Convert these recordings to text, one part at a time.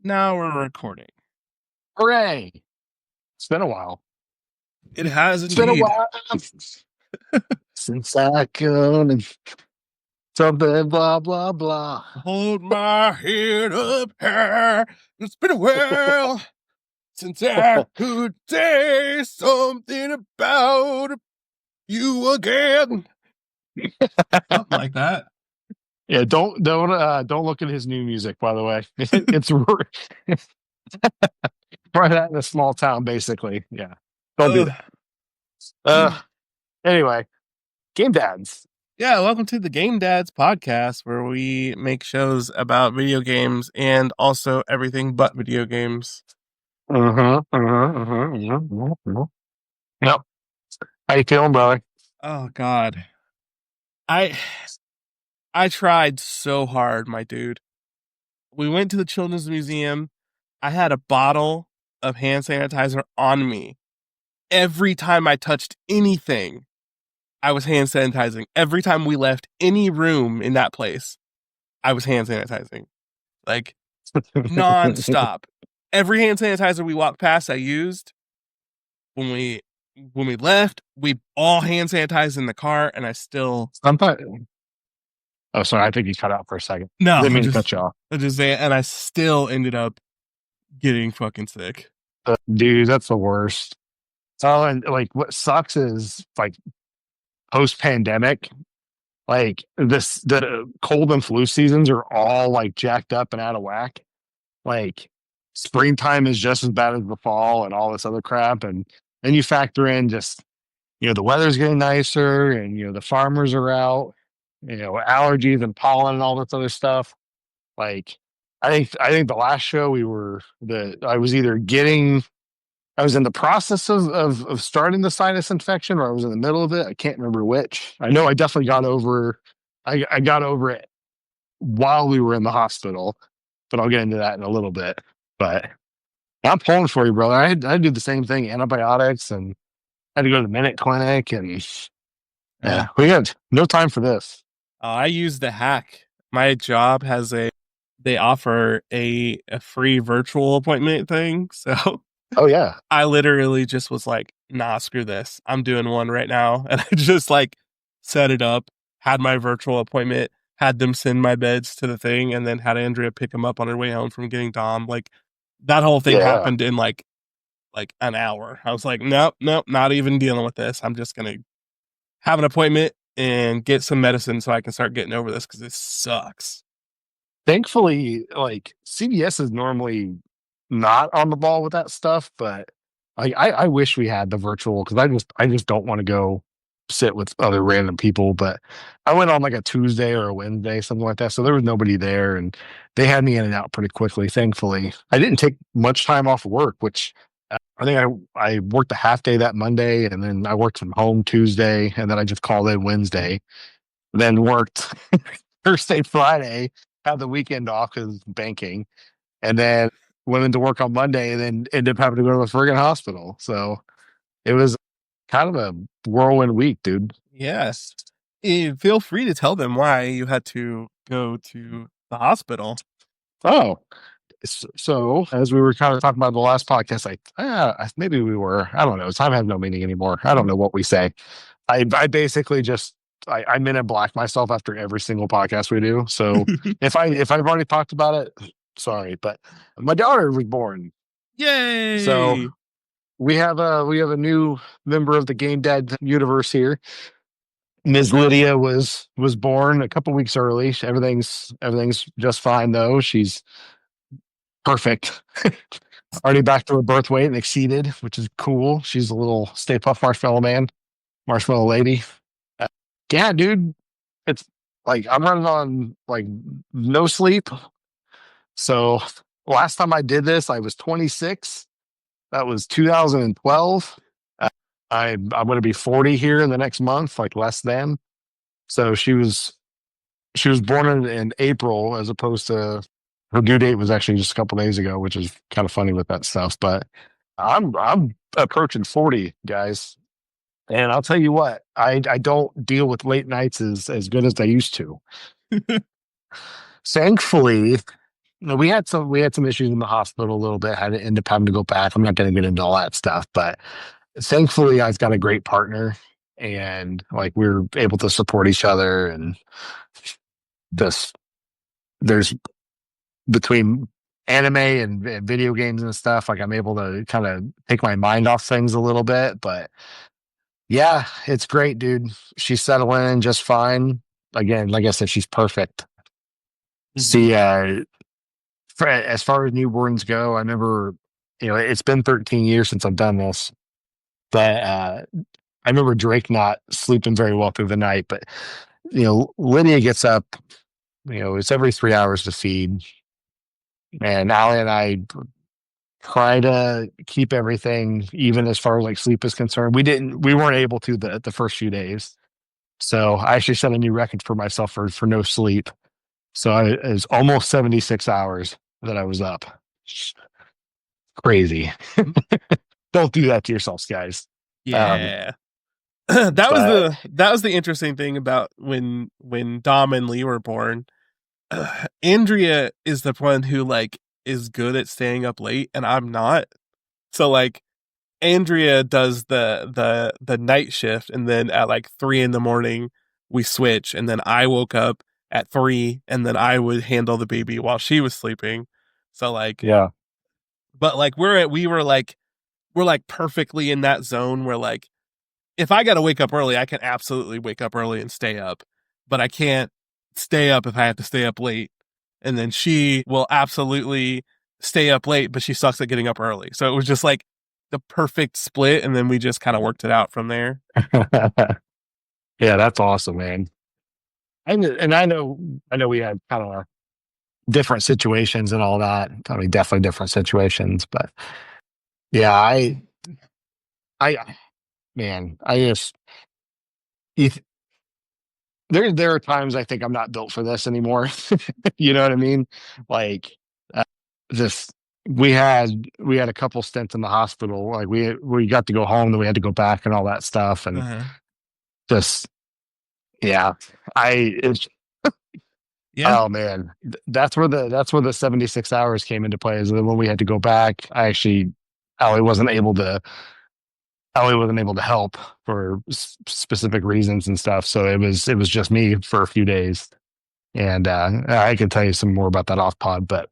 Now we're recording. Hooray! It's been a while. It has It's been a indeed. while since I come and something blah blah blah. Hold my head up high. It's been a while since I could say something about you again. Something like that. Yeah, don't look at his new music. By the way, it's right out in a small town, basically. Yeah, don't do that. Anyway, Game Dads. Yeah, welcome to the Gamedads podcast, where we make shows about video games and also everything but video games. Yep. How you feeling, brother? Oh God, I I tried so hard, my dude. We went to the Children's Museum. I had a bottle of hand sanitizer on me. Every time I touched anything, I was hand sanitizing. Every time we left any room in that place, I was hand sanitizing. Like nonstop. Every hand sanitizer we walked past, I used. When we left, we all hand sanitized in the car, and I still Sometimes. Oh, sorry. I think you cut out for a second. no, Didn't mean to cut you off. I just say, and I still ended up getting fucking sick. Dude, that's the worst. Oh, and like what sucks is like post pandemic, like the cold and flu seasons are all like jacked up and out of whack. Like springtime is just as bad as the fall and all this other crap. And then you factor in just, the weather's getting nicer and, the farmers are out, allergies and pollen and all this other stuff. Like I think the last show I was in the process of starting the sinus infection, or I was in the middle of it. I can't remember which. I know I definitely I got over it while we were in the hospital, but I'll get into that in a little bit. But I'm pulling for you, brother. I do the same thing, antibiotics, and I had to go to the minute clinic, and yeah, we got no time for this. I use the hack. My job they offer a free virtual appointment thing. So Oh yeah, I literally just was like, nah, screw this. I'm doing one right now. And I just like set it up, had my virtual appointment, had them send my beds to the thing, and then had Andrea pick them up on her way home from getting Dom. Like that whole thing yeah. happened in like an hour. I was like, nope, not even dealing with this. I'm just gonna have an appointment and get some medicine so I can start getting over this because it sucks. Thankfully, like CVS is normally not on the ball with that stuff, but I wish we had the virtual because I just don't want to go sit with other random people. But I went on like a Tuesday or a Wednesday, something like that. So there was nobody there and they had me in and out pretty quickly. Thankfully, I didn't take much time off of work, which I think I worked a half day that Monday and then I worked from home Tuesday and then I just called in Wednesday, then worked Thursday, Friday, had the weekend off because banking, and then went into work on Monday and then ended up having to go to the friggin' hospital. So it was kind of a whirlwind week, dude. Yes. Feel free to tell them why you had to go to the hospital. Oh, so as we were kind of talking about the last podcast, maybe we were, I don't know. Time has no meaning anymore. I don't know what we say. I basically just, I Men in Black myself after every single podcast we do. So if I've already talked about it, sorry, but my daughter was born. Yay! So we have a new member of the Game Dad universe here. Ms. Lydia was born a couple weeks early. Everything's just fine though. She's perfect. Already back to her birth weight and exceeded, which is cool. She's a little Stay Puft marshmallow lady. Yeah, dude. It's like I'm running on like no sleep. So last time I did this, I was 26. That was 2012. I'm going to be 40 here in the next month, like less than. So she was born in April as opposed to her due date was actually just a couple days ago, which is kind of funny with that stuff. But I'm approaching 40, guys. And I'll tell you what, I don't deal with late nights as good as I used to. Thankfully, No, we had some issues in the hospital a little bit. Had to end up having to go back. I'm not going to get into all that stuff, but thankfully I've got a great partner, and like we're able to support each other. And just there's between anime and video games and stuff, like I'm able to kind of take my mind off things a little bit. But yeah, it's great, dude. She's settling in just fine. Again, like I said, she's perfect. Hmm. See, as far as newborns go, I remember, it's been 13 years since I've done this, but I remember Drake not sleeping very well through the night. But Lydia gets up, it's every 3 hours to feed, and Allie and I try to keep everything even as far as like sleep is concerned. We weren't able to the first few days, so I actually set a new record for myself for no sleep. So it was almost 76 hours that I was up. Crazy. Don't do that to yourselves, guys. Um, Yeah. that was but the interesting thing about when Dom and Lee were born. Andrea is the one who like is good at staying up late and I'm not. So like Andrea does the night shift and then at like 3 in the morning we switch and then I woke up at 3 and then I would handle the baby while she was sleeping. So like yeah. but like we're like perfectly in that zone where like if I got to wake up early, I can absolutely wake up early and stay up, but I can't stay up if I have to stay up late. And then she will absolutely stay up late, but she sucks at getting up early. So it was just like the perfect split. And then we just kind of worked it out from there. Yeah, that's awesome, man. And I know we had kind of different situations and all that. I mean, definitely different situations, but yeah, I, man, I just, you, there are times I think I'm not built for this anymore. You know what I mean? Like, uh, just we had a couple stints in the hospital. Like we got to go home, then we had to go back and all that stuff, and Uh-huh. just yeah, it's Yeah. oh man, that's where the 76 hours came into play. Is that when we had to go back, I actually Allie wasn't able to Ellie wasn't able to help for specific reasons and stuff. So it was just me for a few days, and I can tell you some more about that off pod. But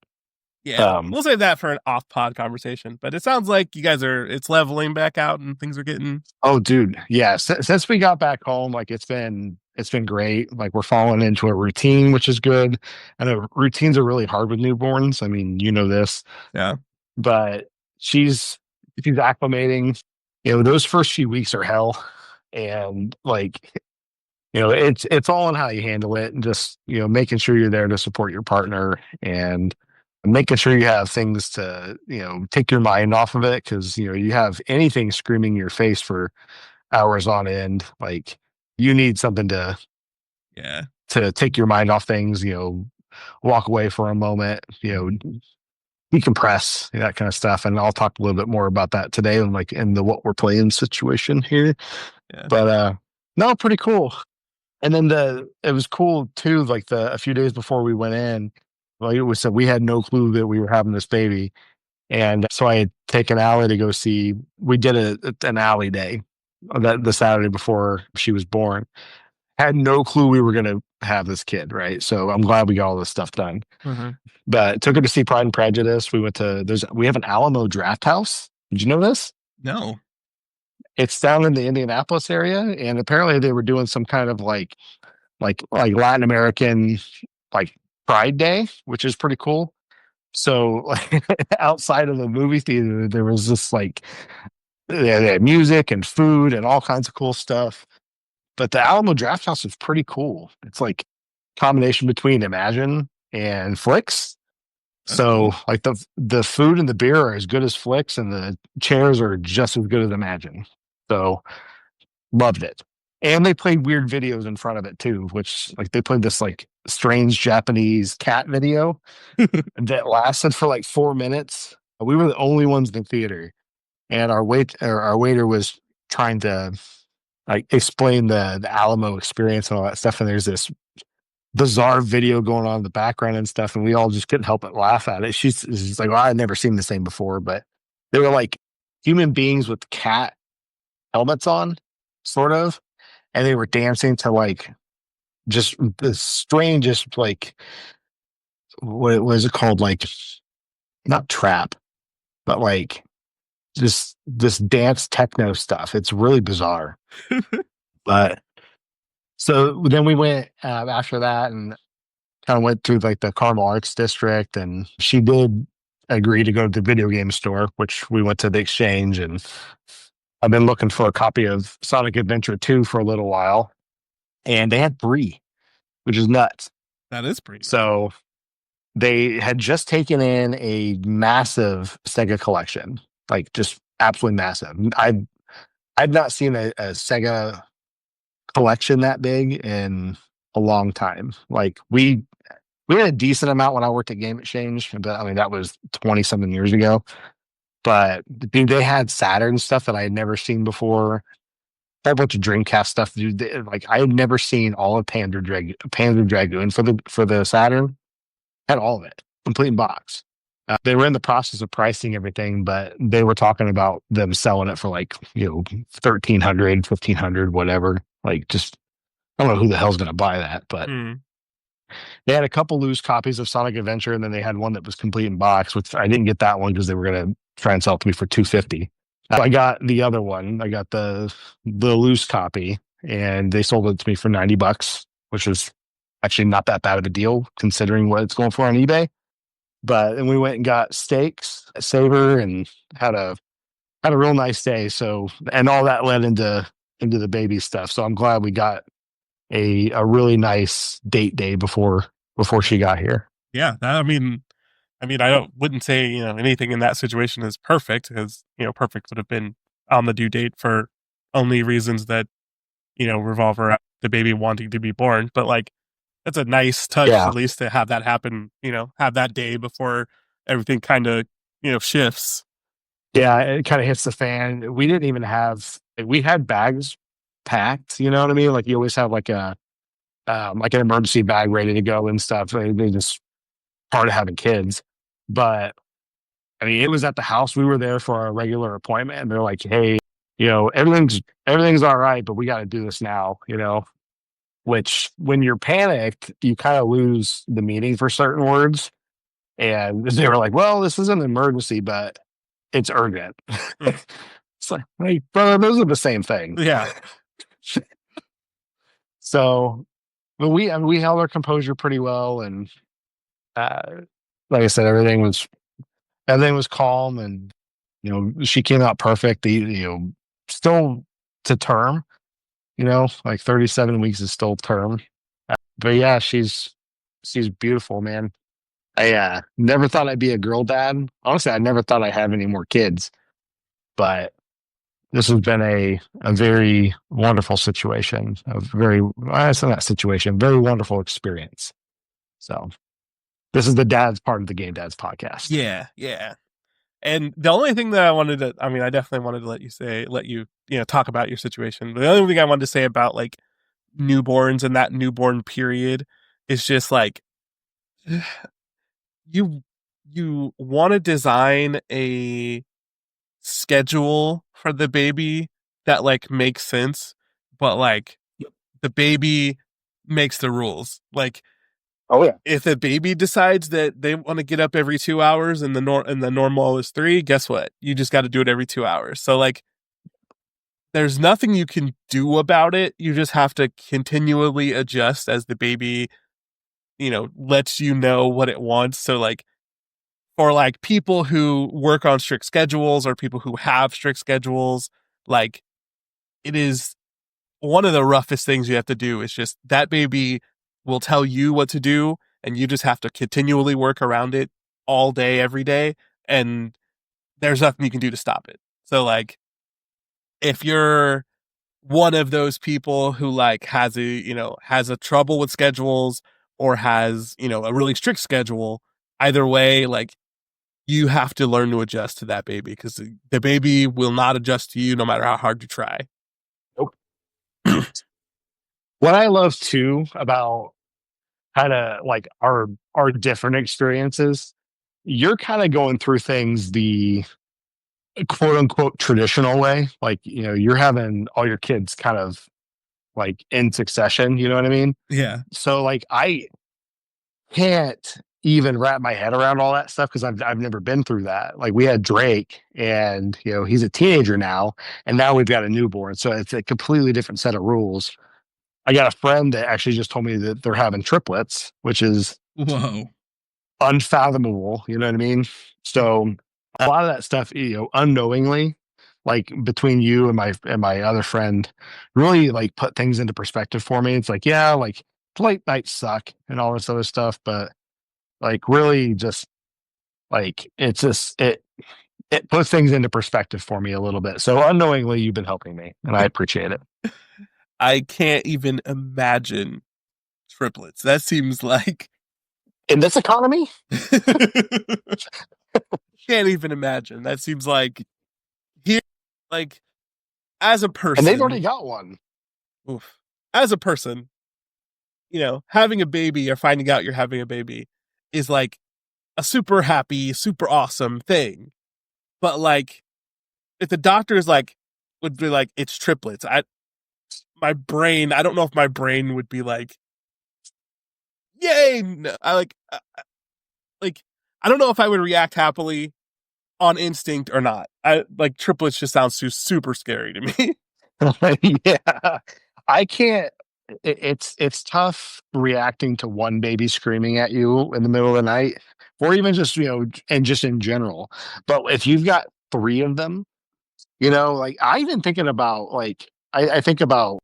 Yeah. um, We'll save that for an off pod conversation. But it sounds like you guys it's leveling back out and things are getting. oh, dude, yeah. Since we got back home, like it's been great. Like we're falling into a routine, which is good. I know routines are really hard with newborns. I mean, you know this, Yeah. but she's she's acclimating. Those first few weeks are hell, and like it's all on how you handle it, and just making sure you're there to support your partner, and making sure you have things to take your mind off of it, because you have anything screaming in your face for hours on end. Like you need something Yeah. to take your mind off things, walk away for a moment, decompress, that kind of stuff. And I'll talk a little bit more about that today, and like in the what we're playing situation here. Yeah. But no, pretty cool. And then it was cool too, like the a few days before we went in, like it was said we had no clue that we were having this baby. And so I had taken Allie to go see, we did an Allie day that the Saturday before she was born. Had no clue we were gonna have this kid, right? So I'm glad we got all this stuff done. Uh-huh. But took her to see Pride and Prejudice. We went to we have an Alamo Draft House. Did you know this? No. It's down in the Indianapolis area, and apparently they were doing some kind of like Latin American like Pride Day, which is pretty cool. So like outside of the movie theater, there was just like they had music and food and all kinds of cool stuff. But the Alamo Draft House is pretty cool. It's like combination between Imagine and Flicks. That's So cool. like the food and the beer are as good as Flicks, and the chairs are just as good as Imagine. So loved it. And they played weird videos in front of it too, which like they played this like strange Japanese cat video that lasted for like 4 minutes. We were the only ones in the theater, and our waiter was trying to like explain the Alamo experience and all that stuff. And there's this bizarre video going on in the background and stuff, and we all just couldn't help but laugh at it. She's like, well, I'd never seen this thing before, but they were like human beings with cat helmets on, sort of, and they were dancing to like just the strangest, like, what was it called, like, not trap, but like just this dance techno stuff. It's really bizarre. But so then we went after that and kind of went through like the Carmel Arts District, and she did agree to go to the video game store, which we went to the exchange. And I've been looking for a copy of Sonic Adventure 2 for a little while, and they had three, which is nuts. That is pretty. So they had just taken in a massive Sega collection, like just absolutely massive. I'd not seen a Sega collection that big in a long time. Like we had a decent amount when I worked at Game Exchange, but I mean that was 20 something years ago. But dude, they had Saturn stuff that I had never seen before. A whole bunch of Dreamcast stuff, dude. Like I had never seen all of Panzer Dragoon for the Saturn. Had all of it, complete in box. They were in the process of pricing everything, but they were talking about them selling it for like 1,300, 1,500, whatever. Like just I don't know who the hell's going to buy that, but they had a couple loose copies of Sonic Adventure, and then they had one that was complete in box, which I didn't get that one because they were going to try and sell it to me for $250. I got the other one. I got the loose copy, and they sold it to me for $90, which is actually not that bad of a deal considering what it's going for on eBay. But then we went and got steaks at Savor and had a real nice day. So, and all that led into the baby stuff. So I'm glad we got a really nice date day before she got here. Yeah, I wouldn't say anything in that situation is perfect, because perfect would have been on the due date for only reasons that revolve around the baby wanting to be born. But like, that's a nice touch, Yeah. at least, to have that happen. Have that day before everything kind of shifts. Yeah, it kind of hits the fan. We didn't even have we had bags packed. You know what I mean? Like you always have like like an emergency bag ready to go and stuff. They just part of having kids, but I mean, it was at the house. We were there for a regular appointment, and they're like, "Hey, everything's all right, but we got to do this now." Which when you're panicked, you kind of lose the meaning for certain words. And they were like, "Well, this is an emergency, but it's urgent." It's like, hey, brother, those are the same thing. Yeah. So, but we held our composure pretty well, and like I said, everything was calm, and she came out perfect. Still to term, like 37 weeks is still term. But yeah, she's beautiful, man. I never thought I'd be a girl dad. Honestly, I never thought I'd have any more kids. But this has been a very wonderful situation. It's not situation, very wonderful experience. So this is the dad's part of the Game Dads podcast. Yeah, yeah. And the only thing that I definitely wanted to let you talk about your situation. But the only thing I wanted to say about like newborns and that newborn period is just like, you want to design a schedule for the baby that like makes sense, but like the baby makes the rules. Like, oh yeah, if the baby decides that they want to get up every 2 hours and the normal is 3, guess what? You just got to do it every 2 hours. So like, there's nothing you can do about it. You just have to continually adjust as the baby, lets you know what it wants. So like, for like people who work on strict schedules or people who have strict schedules, like, it is one of the roughest things you have to do. Is just that baby will tell you what to do, and you just have to continually work around it all day, every day. And there's nothing you can do to stop it. So like, if you're one of those people who like has a trouble with schedules, or has, a really strict schedule, either way, like, you have to learn to adjust to that baby, because the baby will not adjust to you no matter how hard you try. Nope. What I love too about kind of like our different experiences. You're kind of going through things the quote unquote traditional way. Like, you're having all your kids kind of like in succession, you know what I mean? Yeah. So like I can't even wrap my head around all that stuff because I've never been through that. Like we had Drake and he's a teenager now and now we've got a newborn. So it's a completely different set of rules. I got a friend that actually just told me that they're having triplets, which is Whoa. unfathomable. You know what I mean? So a lot of that stuff, unknowingly, like between you and my other friend, really like put things into perspective for me. It's like, yeah, like late nights suck and all this other stuff, but like really just like it's just it puts things into perspective for me a little bit. So unknowingly, you've been helping me, and I appreciate it. I can't even imagine triplets. That seems like In this economy, can't even imagine. That seems like here, like as a and they've already person, got one. oof, as a person, having a baby or finding out you're having a baby is like a super happy, super awesome thing. But like, if the doctor's like, would be like, it's triplets, I don't know if my brain would be like, yay! No. Like, I don't know if I would react happily on instinct or not. I like triplets just sounds super scary to me. Yeah, I can't. It's tough reacting to one baby screaming at you in the middle of the night, or even just and just in general. But if you've got three of them, like I even thinking about like I think about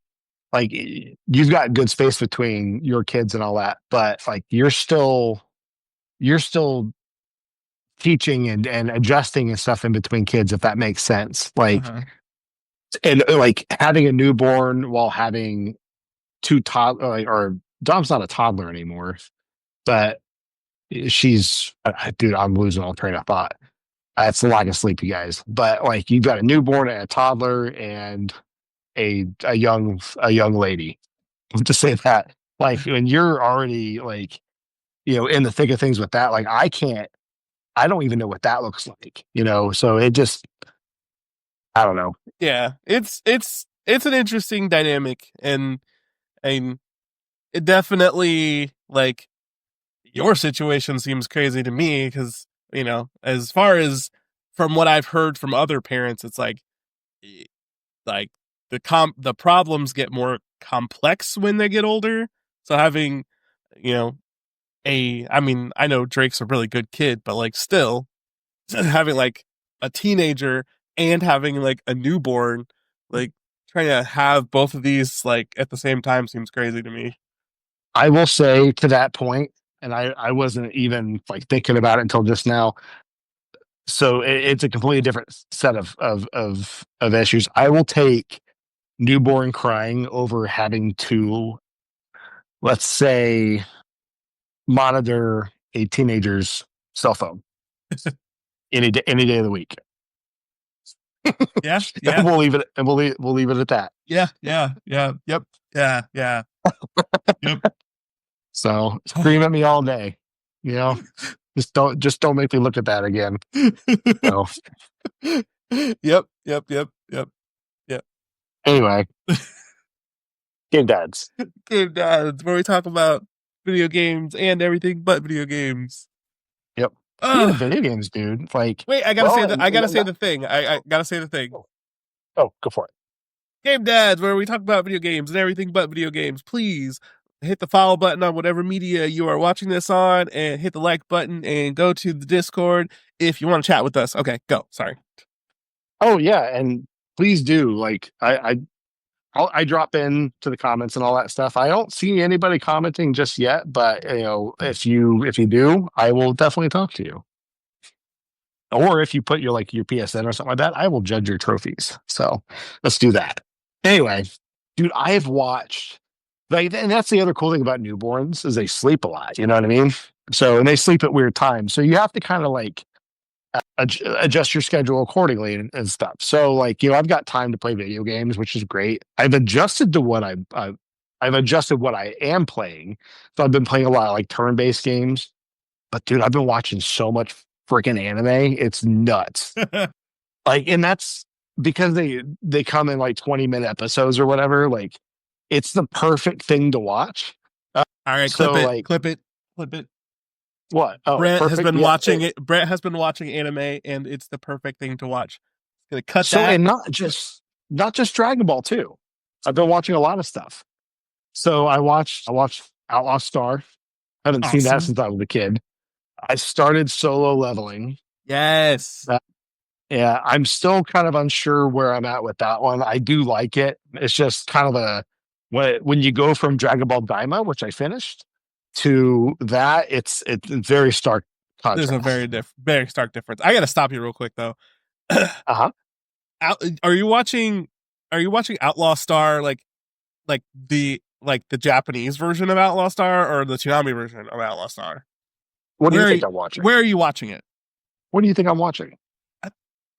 like you've got good space between your kids and all that, but like you're still teaching and adjusting and stuff in between kids, if that makes sense. Like Uh-huh. and like having a newborn while having two toddler or Dom's not a toddler anymore, but she's dude, I'm losing all train of thought. It's a lack of sleep, you guys. But like you've got a newborn and a toddler and a young lady. To say that, like when you're already like in the thick of things with that, like I don't even know what that looks like. So it just I don't know. Yeah, it's an interesting dynamic, and it definitely like your situation seems crazy to me because as far as from what I've heard from other parents, it's like the problems get more complex when they get older. So having you know I mean I know Drake's a really good kid, but like still having like a teenager and having like a newborn, like trying to have both of these like at the same time seems crazy to me. I will say to that point, and I wasn't even like thinking about it until just now. So it's a completely different set of issues. I will take newborn crying over having to, let's say, monitor a teenager's cell phone any day of the week. Yeah, And yeah, we'll leave it at that. yeah, yeah, yeah, yep, yeah, yeah, yep. So scream at me all day. You know, just don't make me look at that again. So Yep, yep, yep, yep, yep. anyway, game dads. Gamedads, where we talk about video games and everything but video games. Yep. Speaking of Ugh. video games, dude, like, Wait, well, I and gotta say not, the thing. I gotta say the thing. oh, oh, go for it. Gamedads, where we talk about video games and everything but video games. Please hit the follow button on whatever media you are watching this on, and hit the like button, and go to the Discord if you want to chat with us. Okay, go. Sorry. Oh yeah, and please do. Like, I drop in to the comments and all that stuff. I don't see anybody commenting just yet, but if you do, I will definitely talk to you. Or if you put your PSN or something like that, I will judge your trophies. So let's do that. Anyway, dude, I have watched like, and that's the other cool thing about newborns is they sleep a lot. You know what I mean? So and they sleep at weird times. So you have to kind of like adjust your schedule accordingly and stuff. So like I've got time to play video games, which is great. I've adjusted to what I I've adjusted what I am playing. So I've been playing a lot of like turn-based games. But dude, I've been watching so much freaking anime. It's nuts. Like, and that's because they come in like 20-minute episodes or whatever. Like, it's the perfect thing to watch. Uh, All right, clip so it, like, clip it, clip it. what? Oh, perfect. Yeah. Brett has been watching anime, and it's the perfect thing to watch. Gonna cut So that. and not just Dragon Ball too. I've been watching a lot of stuff. So I watched Outlaw Star. I haven't seen that Awesome. since I was a kid. I started solo leveling. Yes. Uh, yeah, I'm still kind of unsure where I'm at with that one. I do like it. It's just kind of a when you go from Dragon Ball Daima, which I finished, to that, it's very stark There's a contrast. very stark difference. I gotta stop you real quick though. Uh huh. Are you watching? Are you watching Outlaw Star like the Japanese version of Outlaw Star or the Toonami version of Outlaw Star? What do you Where are think you, I'm watching? where are you watching it? What do you think I'm watching? I,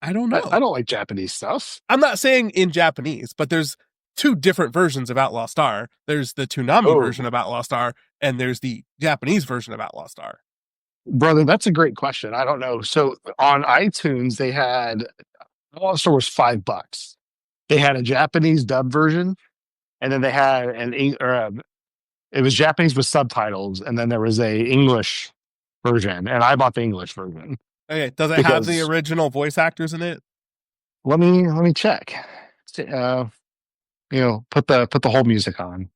I don't I know. don't like Japanese stuff. I'm not saying in Japanese, but there's two different versions of Outlaw Star. There's the Toonami version Oh, of Outlaw Star, and there's the Japanese version of Outlaw Star. brother, that's a great question. I don't know. So on iTunes, they had Outlaw Star was $5. They had a Japanese dub version, and then they had it was Japanese with subtitles, and then there was a English version, and I bought the English version Okay, does it have the because original voice actors in it? let me check. Put the whole music on.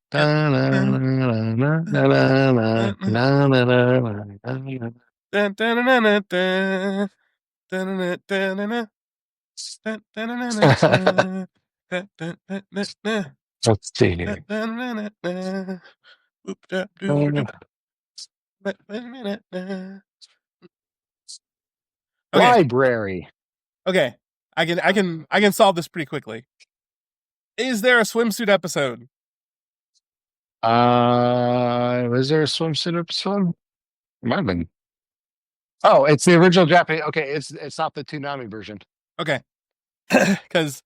Let's see here. Okay, Library. okay. I can solve this pretty quickly. Is there a swimsuit episode? Was there a swimsuit episode? Might have been. Oh, it's the original Japanese. Okay, it's not the Toonami version. Okay, because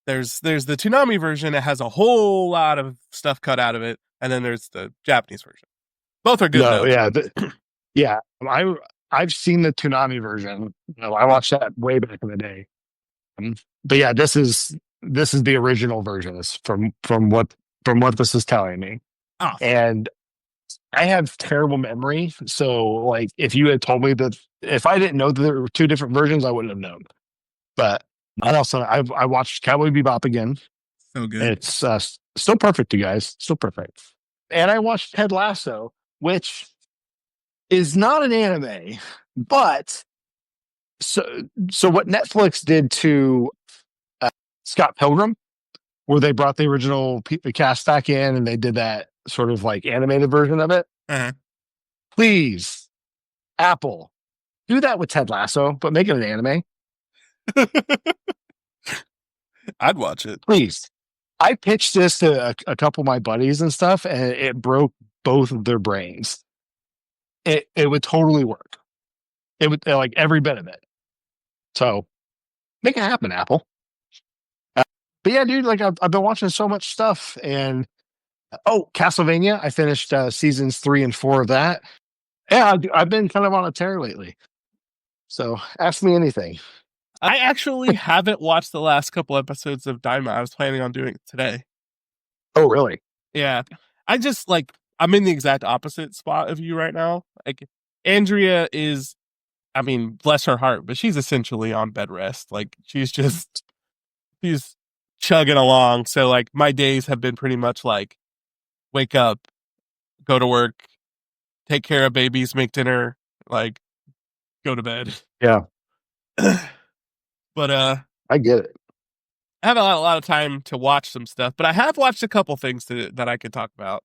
there's the Toonami version. It has a whole lot of stuff cut out of it, and then there's the Japanese version. Both are good No, though. yeah, yeah. I've seen the Toonami version. I watched that way back in the day. Um, but yeah, this is the original version. This from what this is telling me. Awesome. And I have terrible memory. So like if you had told me that if I didn't know that there were two different versions, I wouldn't have known. But I also I watched Cowboy Bebop again. So good. It's still perfect, you guys. Still perfect. And I watched Ted Lasso, which is not an anime, but so so what Netflix did to uh, Scott Pilgrim, where they brought the original cast back in and they did that sort of like animated version of it. Uh-huh. Please, Apple, do that with Ted Lasso, but make it an anime. I'd watch it. Please. I pitched this to a couple of my buddies and stuff, and it broke both of their brains. It would totally work. It would like every bit of it. So make it happen, Apple. Uh, but yeah, dude, like I've been watching so much stuff, and oh, Castlevania, I finished seasons 3 and 4 of that. Yeah, I've been kind of on a tear lately. So ask me anything. I actually haven't watched the last couple episodes of Daima. I was planning on doing it today. Oh, really? Yeah. I just like I'm in the exact opposite spot of you right now. Like Andrea is I mean, bless her heart, but she's essentially on bed rest. Like she's chugging along. So like my days have been pretty much like wake up, go to work, take care of babies, make dinner, like go to bed. Yeah, But I get it. I have a lot of time to watch some stuff, but I have watched a couple things that I could talk about.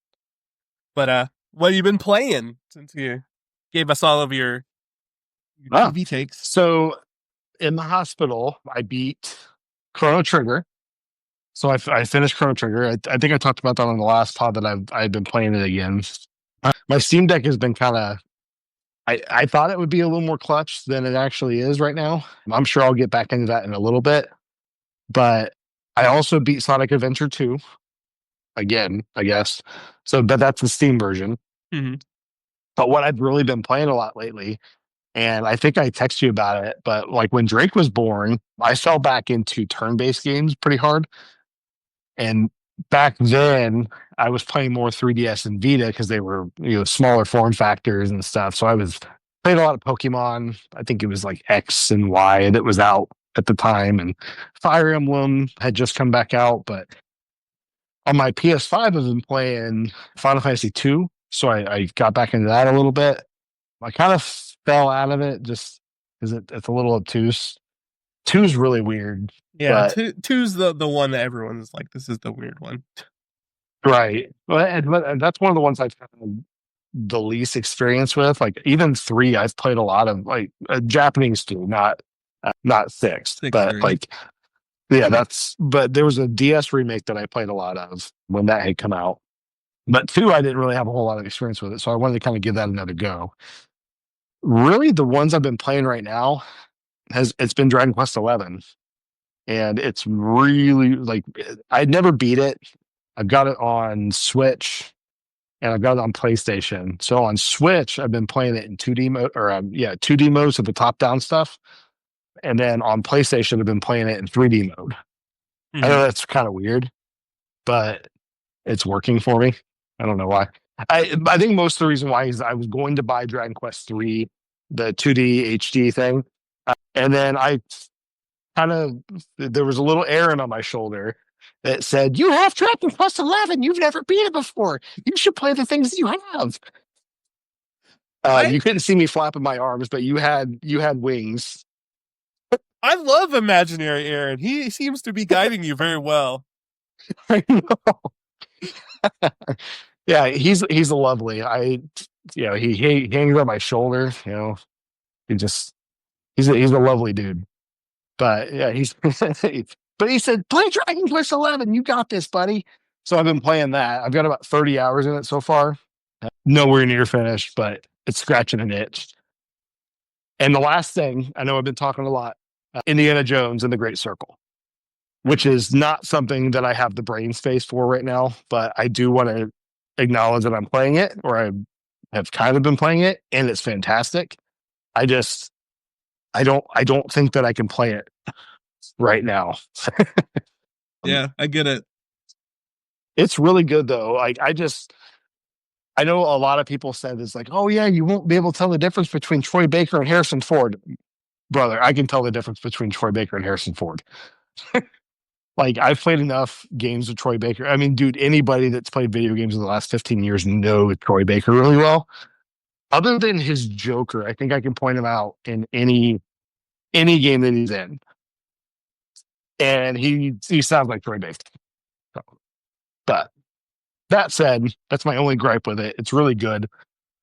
But what have you been playing since you gave us all of your Ah, TV takes? so in the hospital, I beat Chrono Trigger. So I finished Chrono Trigger. I think I talked about that on the last pod that I've been playing it again. My Steam Deck has been kind of. I thought it would be a little more clutch than it actually is right now. I'm sure I'll get back into that in a little bit. But I also beat Sonic Adventure 2. again, I guess. So, but that's the Steam version. Mhm. But what I've really been playing a lot lately, and I think I text you about it, but like when Drake was born, I fell back into turn-based games pretty hard. And back then, I was playing more 3DS and Vita because they were, smaller form factors and stuff. So I was playing a lot of Pokemon. I think it was like X and Y that was out at the time, and Fire Emblem had just come back out. But on my PS5, I've been playing Final Fantasy 2. So I got back into that a little bit. I kind of fell out of it just because it's a little obtuse. Two's really weird, Yeah, but two's the one that everyone's like, this is the weird one. right. But that's one of the ones I've had the least experience with. Like even three, I've played a lot of like Japanese too, not six, Six but three. like yeah, that's. But there was a DS remake that I played a lot of when that had come out. But two, I didn't really have a whole lot of experience with it, so I wanted to kind of give that another go. Really, the ones I've been playing right now it's been Dragon Quest 11, and it's really like I'd never beat it. I've got it on Switch and I've got it on PlayStation. So on Switch, I've been playing it in 2D mode, or 2D mode, so the top down stuff. And then on PlayStation, I've been playing it in 3D mode. I Mhm. know that's kind of weird, but it's working for me. I don't know why. I think most of the reason why is I was going to buy Dragon Quest 3, the 2D HD thing, and then I kind of there was a little errand on my shoulder that said, "You have Dragon Quest 11. You've never beat it before. You should play the things that you have." I You couldn't see me flapping my arms, but you had wings. I love imaginary Aaron. He seems to be guiding you very well. I know. Yeah, he's lovely. He hangs on my shoulder. He just he's a lovely dude. But yeah, he's but he said, play Dragon Quest 11. You got this, buddy. So I've been playing that. I've got about 30 hours in it so far. Nowhere near finished, but it's scratching an itch. And the last thing, I know I've been talking a lot, Indiana Jones and the Great Circle, which is not something that I have the brain space for right now, but I do want to acknowledge that I'm playing it, or I have kind of been playing it, and it's fantastic. I just I don't think that I can play it right now. Yeah, I get it. It's really good though. I know a lot of people said it's like, oh yeah, you won't be able to tell the difference between Troy Baker and Harrison Ford. Brother, I can tell the difference between Troy Baker and Harrison Ford. Like I've played enough games with Troy Baker. I mean, dude, anybody that's played video games in the last 15 years knows Troy Baker really well. Other than his Joker, I think I can point him out in any game that he's in. And he sounds like Troy Baker. So, but that said, that's my only gripe with it. It's really good.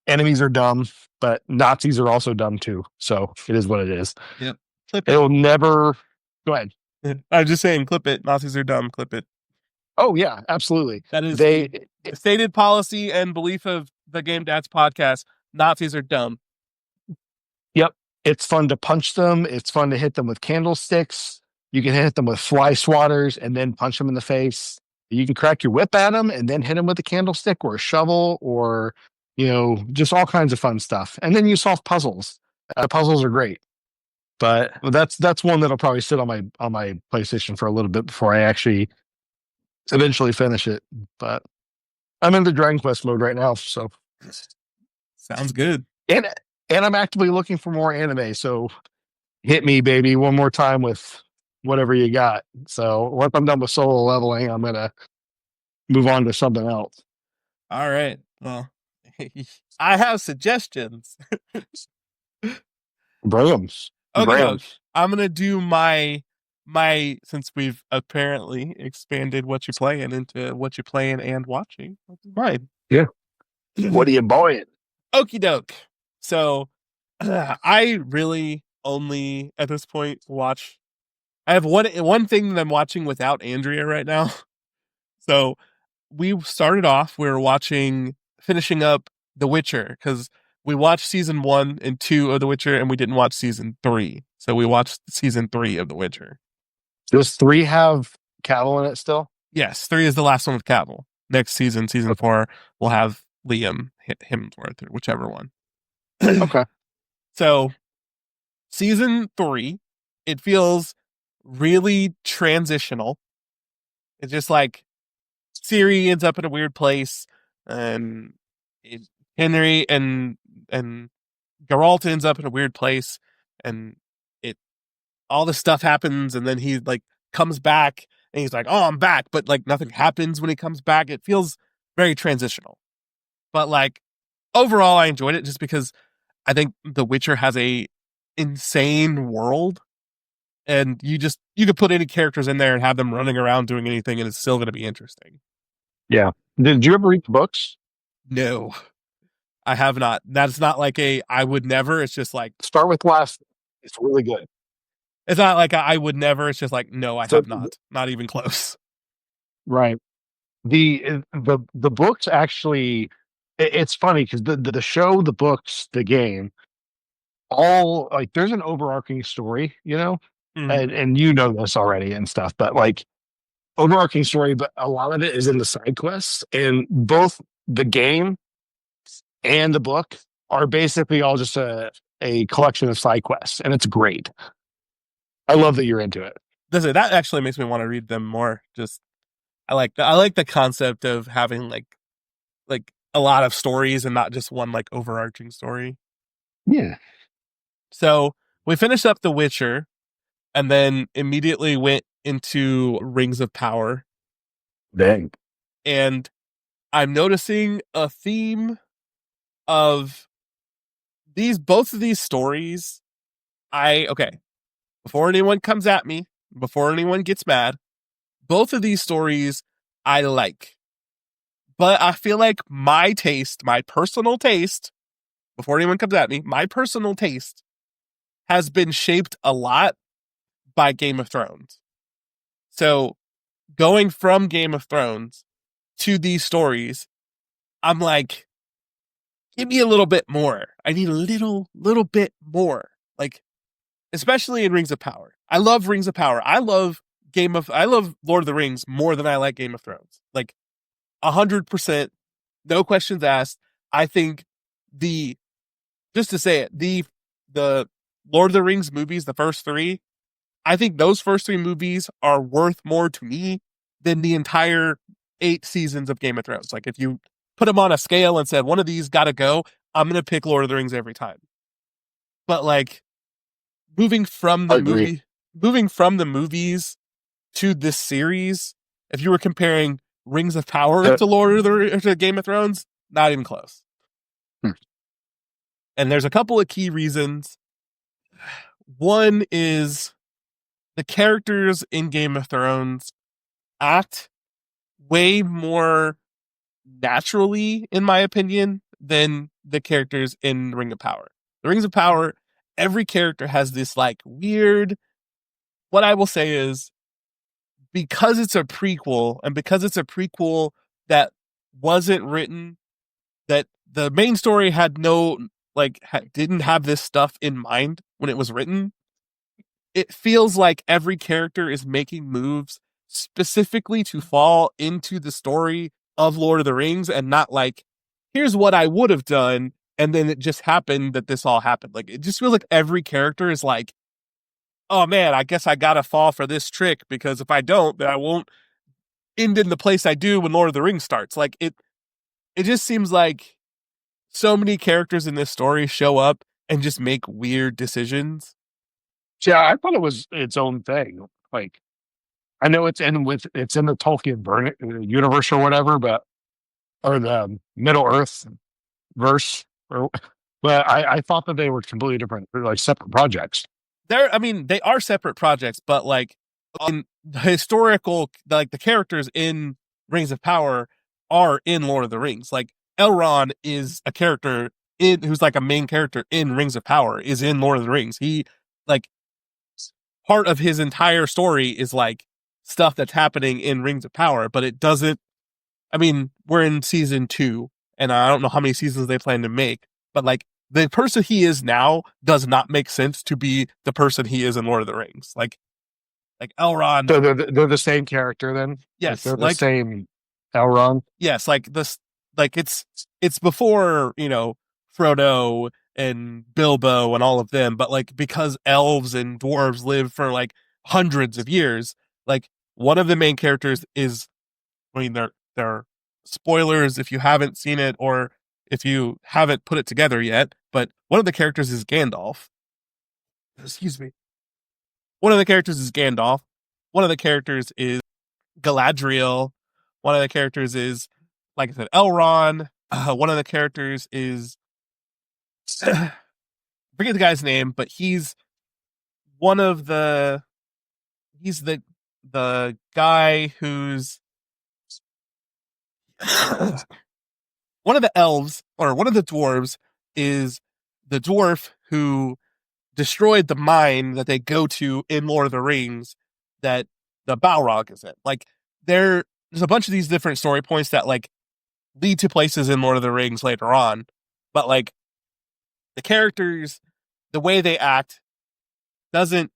Enemies are dumb, but Nazis are also dumb too. So it is what it is. Yep. Clip it. It'll never go ahead. I'm just saying, clip it. Nazis are dumb. Clip it. Oh yeah, absolutely. That is the They stated policy and belief of the Gamedads podcast. Nazis are dumb. Yep. It's fun to punch them. It's fun to hit them with candlesticks. You can hit them with fly swatters and then punch them in the face. You can crack your whip at them and then hit them with a candlestick or a shovel or, just all kinds of fun stuff. And then you solve puzzles. Puzzles are great. But that's one that'll probably sit on my PlayStation for a little bit before I actually eventually finish it. But I'm in the Dragon Quest mode right now, so Sounds good. and and I'm actively looking for more anime. So hit me, baby, one more time with whatever you got. So once I'm done with solo leveling, I'm gonna move on to something else. All right. Well, I have suggestions. Brams, Okay, doke. Brams. I'm gonna do my since we've apparently expanded what you're playing into what you're playing and watching. Mine. Yeah. What are you buying? Okie doke. So I really only at this point watch. I have one thing that I'm watching without Andrea right now. So we started off. We were finishing up The Witcher because we watched season 1 and 2 of The Witcher, and we didn't watch season 3. So we watched season 3 of The Witcher. Does three have Cavill in it still? Yes, 3 is the last one with Cavill. next season, season Okay. 4, we'll have Liam Hemsworth or whichever one. Okay. So season 3, it feels really transitional. It's just like Siri ends up in a weird place, and it, Henry and Geralt ends up in a weird place, and it all this stuff happens, and then he like comes back, and he's like, "Oh, I'm back," but like nothing happens when he comes back. It feels very transitional, but like overall, I enjoyed it just because I think The Witcher has a insane world, and you could put any characters in there and have them running around doing anything, and it's still going to be interesting. Yeah. Did you ever read the books? No, I have not. That's not like a I would never. It's just like Start with last. It's really good. it's not like a I would never. It's just like no, I So have not. Not even close. right. The books actually it's funny because the show, the books, the game, all like there's an overarching story, Mm. and you know this already and stuff, but like overarching story, but a lot of it is in the side quests, and both the game and the book are basically all just a collection of side quests, and it's great. I love that you're into it. That actually makes me want to read them more. Just I like the concept of having like a lot of stories and not just one like overarching story. Yeah. So we finished up The Witcher and then immediately went into Rings of Power. Dang. And I'm noticing a theme of both of these stories. Okay, before anyone comes at me, before anyone gets mad, both of these stories I like. But I feel like my taste, my personal taste, before anyone comes at me, my personal taste has been shaped a lot by Game of Thrones. So going from Game of Thrones to these stories, I'm like, give me a little bit more. I need a little bit more. Like, especially in Rings of Power. I love Rings of Power. I love Lord of the Rings more than I like Game of Thrones. Like 100%, no questions asked. I think the just to say it, the Lord of the Rings movies, the first 3, I think those first 3 movies are worth more to me than the entire 8 seasons of Game of Thrones. Like if you put them on a scale and said one of these got to go, I'm going to pick Lord of the Rings every time. But like moving from I the agree. movies to this series, if you were comparing Rings of Power Uh, to Lord of the to Game of Thrones, not even close. hmm. And there's a couple of key reasons. One is the characters in Game of Thrones act way more naturally, in my opinion, than the characters in Ring of Power. The Rings of Power, every character has this like weird. What I will say is because it's a prequel, and because it's a prequel that wasn't written, that the main story had no didn't have this stuff in mind when it was written. It feels like every character is making moves specifically to fall into the story of Lord of the Rings and not like, here's what I would have done. And then it just happened that this all happened. Like, it just feels like every character is like, oh man, I guess I gotta fall for this trick because if I don't, then I won't end in the place I do when Lord of the Rings starts. Like, it just seems like so many characters in this story show up and just make weird decisions. Yeah, I thought it was its own thing. Like I know it's in the Tolkien universe or whatever, but or the Middle Earth verse, or but I thought that they were completely different, they're like separate projects. I mean, they are separate projects, but like in the historical, like the characters in Rings of Power are in Lord of the Rings. Like Elrond is a character in who's like a main character in Rings of Power is in Lord of the Rings. He like part of his entire story is like stuff that's happening in Rings of Power, but it doesn't. I mean, we're in season 2, and I don't know how many seasons they plan to make, but like the person he is now does not make sense to be the person he is in Lord of the Rings. Like Elrond, So they're the same character then, like yes, they're the like same Elrond. Yes, like this, like it's before Frodo and Bilbo and all of them, but like because elves and dwarves live for like hundreds of years, like one of the main characters is, I mean, they're spoilers if you haven't seen it or if you haven't put it together yet, but one of the characters is Gandalf. Excuse me. One of the characters is Gandalf. One of the characters is Galadriel. One of the characters is, like I said, Elrond. One of the characters is forget the guy's name, but one of the he's the guy who's one of the elves or one of the dwarves is the dwarf who destroyed the mine that they go to in Lord of the Rings that the Balrog is in. Like there's a bunch of these different story points that like lead to places in Lord of the Rings later on, but like the characters, the way they act doesn't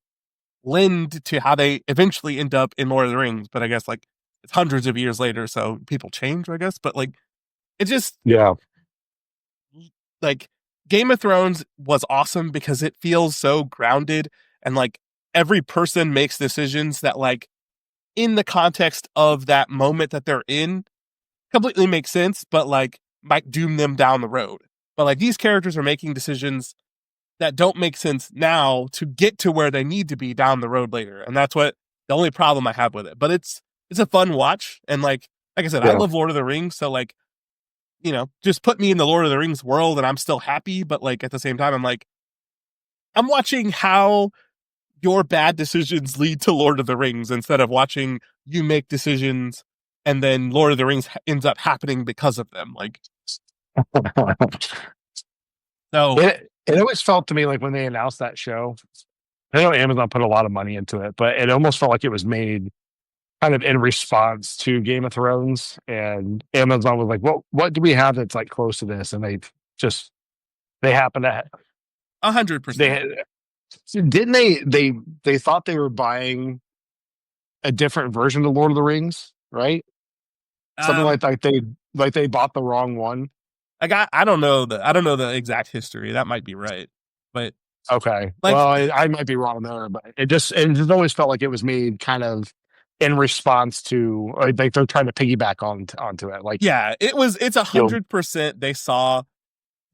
lend to how they eventually end up in Lord of the Rings. But I guess like it's hundreds of years later, so people change, I guess. But like it just Yeah. like Game of Thrones was awesome because it feels so grounded and like every person makes decisions that like in the context of that moment that they're in completely makes sense, but like might doom them down the road. But like these characters are making decisions that don't make sense now to get to where they need to be down the road later. And that's what the only problem I have with it. But it's a fun watch. And like I said, I Yeah. love Lord of the Rings, so like, just put me in the Lord of the Rings world and I'm still happy, but like at the same time, I'm like, I'm watching how your bad decisions lead to Lord of the Rings instead of watching you make decisions and then Lord of the Rings ends up happening because of them. Like, so It always felt to me like when they announced that show, I know Amazon put a lot of money into it, but it almost felt like it was made kind of in response to Game of Thrones. And Amazon was like, what do we have that's like close to this? And just they happen to 100%. they didn't they thought they were buying a different version of Lord of the Rings, right? Something Um, like they bought the wrong one. I don't know the exact history. That might be right, but Okay. like Well, I might be wrong there, but it just always felt like it was made kind of in response to like they're trying to piggyback onto it. Like yeah, it's a you'll 100% they saw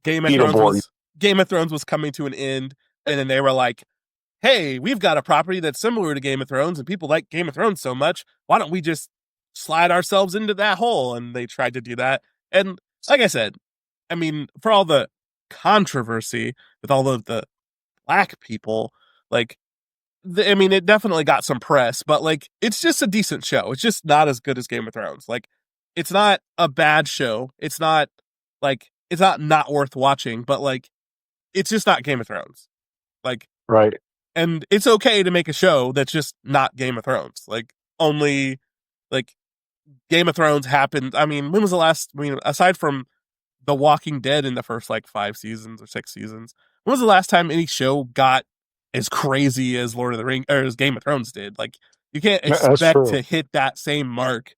Game of Thrones Beetleborg. was Game of Thrones was coming to an end, and then they were like, "Hey, we've got a property that's similar to Game of Thrones, and people like Game of Thrones so much. Why don't we just slide ourselves into that hole?" And they tried to do that. And like I said, I mean, for all the controversy with all of the black people, like, I mean, it definitely got some press, but like, it's just a decent show. It's just not as good as Game of Thrones. Like, it's not a bad show. It's not like it's not worth watching, but like, it's just not Game of Thrones. Like, Right. and it's okay to make a show that's just not Game of Thrones. Like, only like Game of Thrones happened. I mean, when was the last? I mean, aside from The Walking Dead in the first like 5 seasons or 6 seasons, when was the last time any show got as crazy as Lord of the Rings or as Game of Thrones did? Like, you can't That's expect true. to hit that same mark.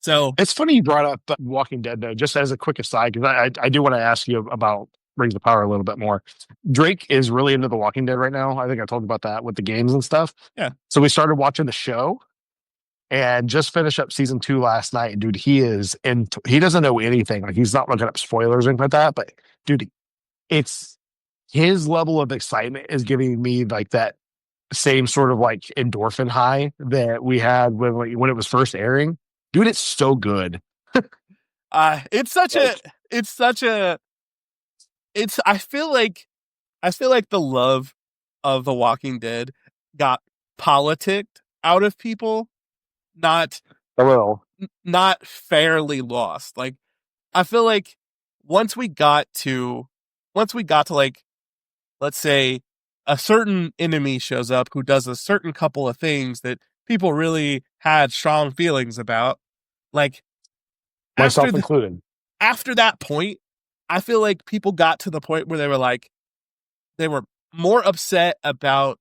So, It's funny you brought up Walking Dead though, just as a quick aside, because I do want to ask you about Rings of Power a little bit more. Drake is really into The Walking Dead right now. I think I told you about that with the games and stuff. yeah, So we started watching the show and just finished up season 2 last night. Dude, he doesn't know anything. Like he's not looking up spoilers or anything like that. But dude, it's his level of excitement is giving me like that same sort of like endorphin high that we had when it was first airing. Dude, it's so good. it's such a, Like, it's such a, it's. I feel like the love of The Walking Dead got politicked out of people, not a little. not fairly lost. Like I feel like once we got to like, let's say a certain enemy shows up who does a certain couple of things that people really had strong feelings about, like after Myself the included. after that point, I feel like people got to the point where they were more upset about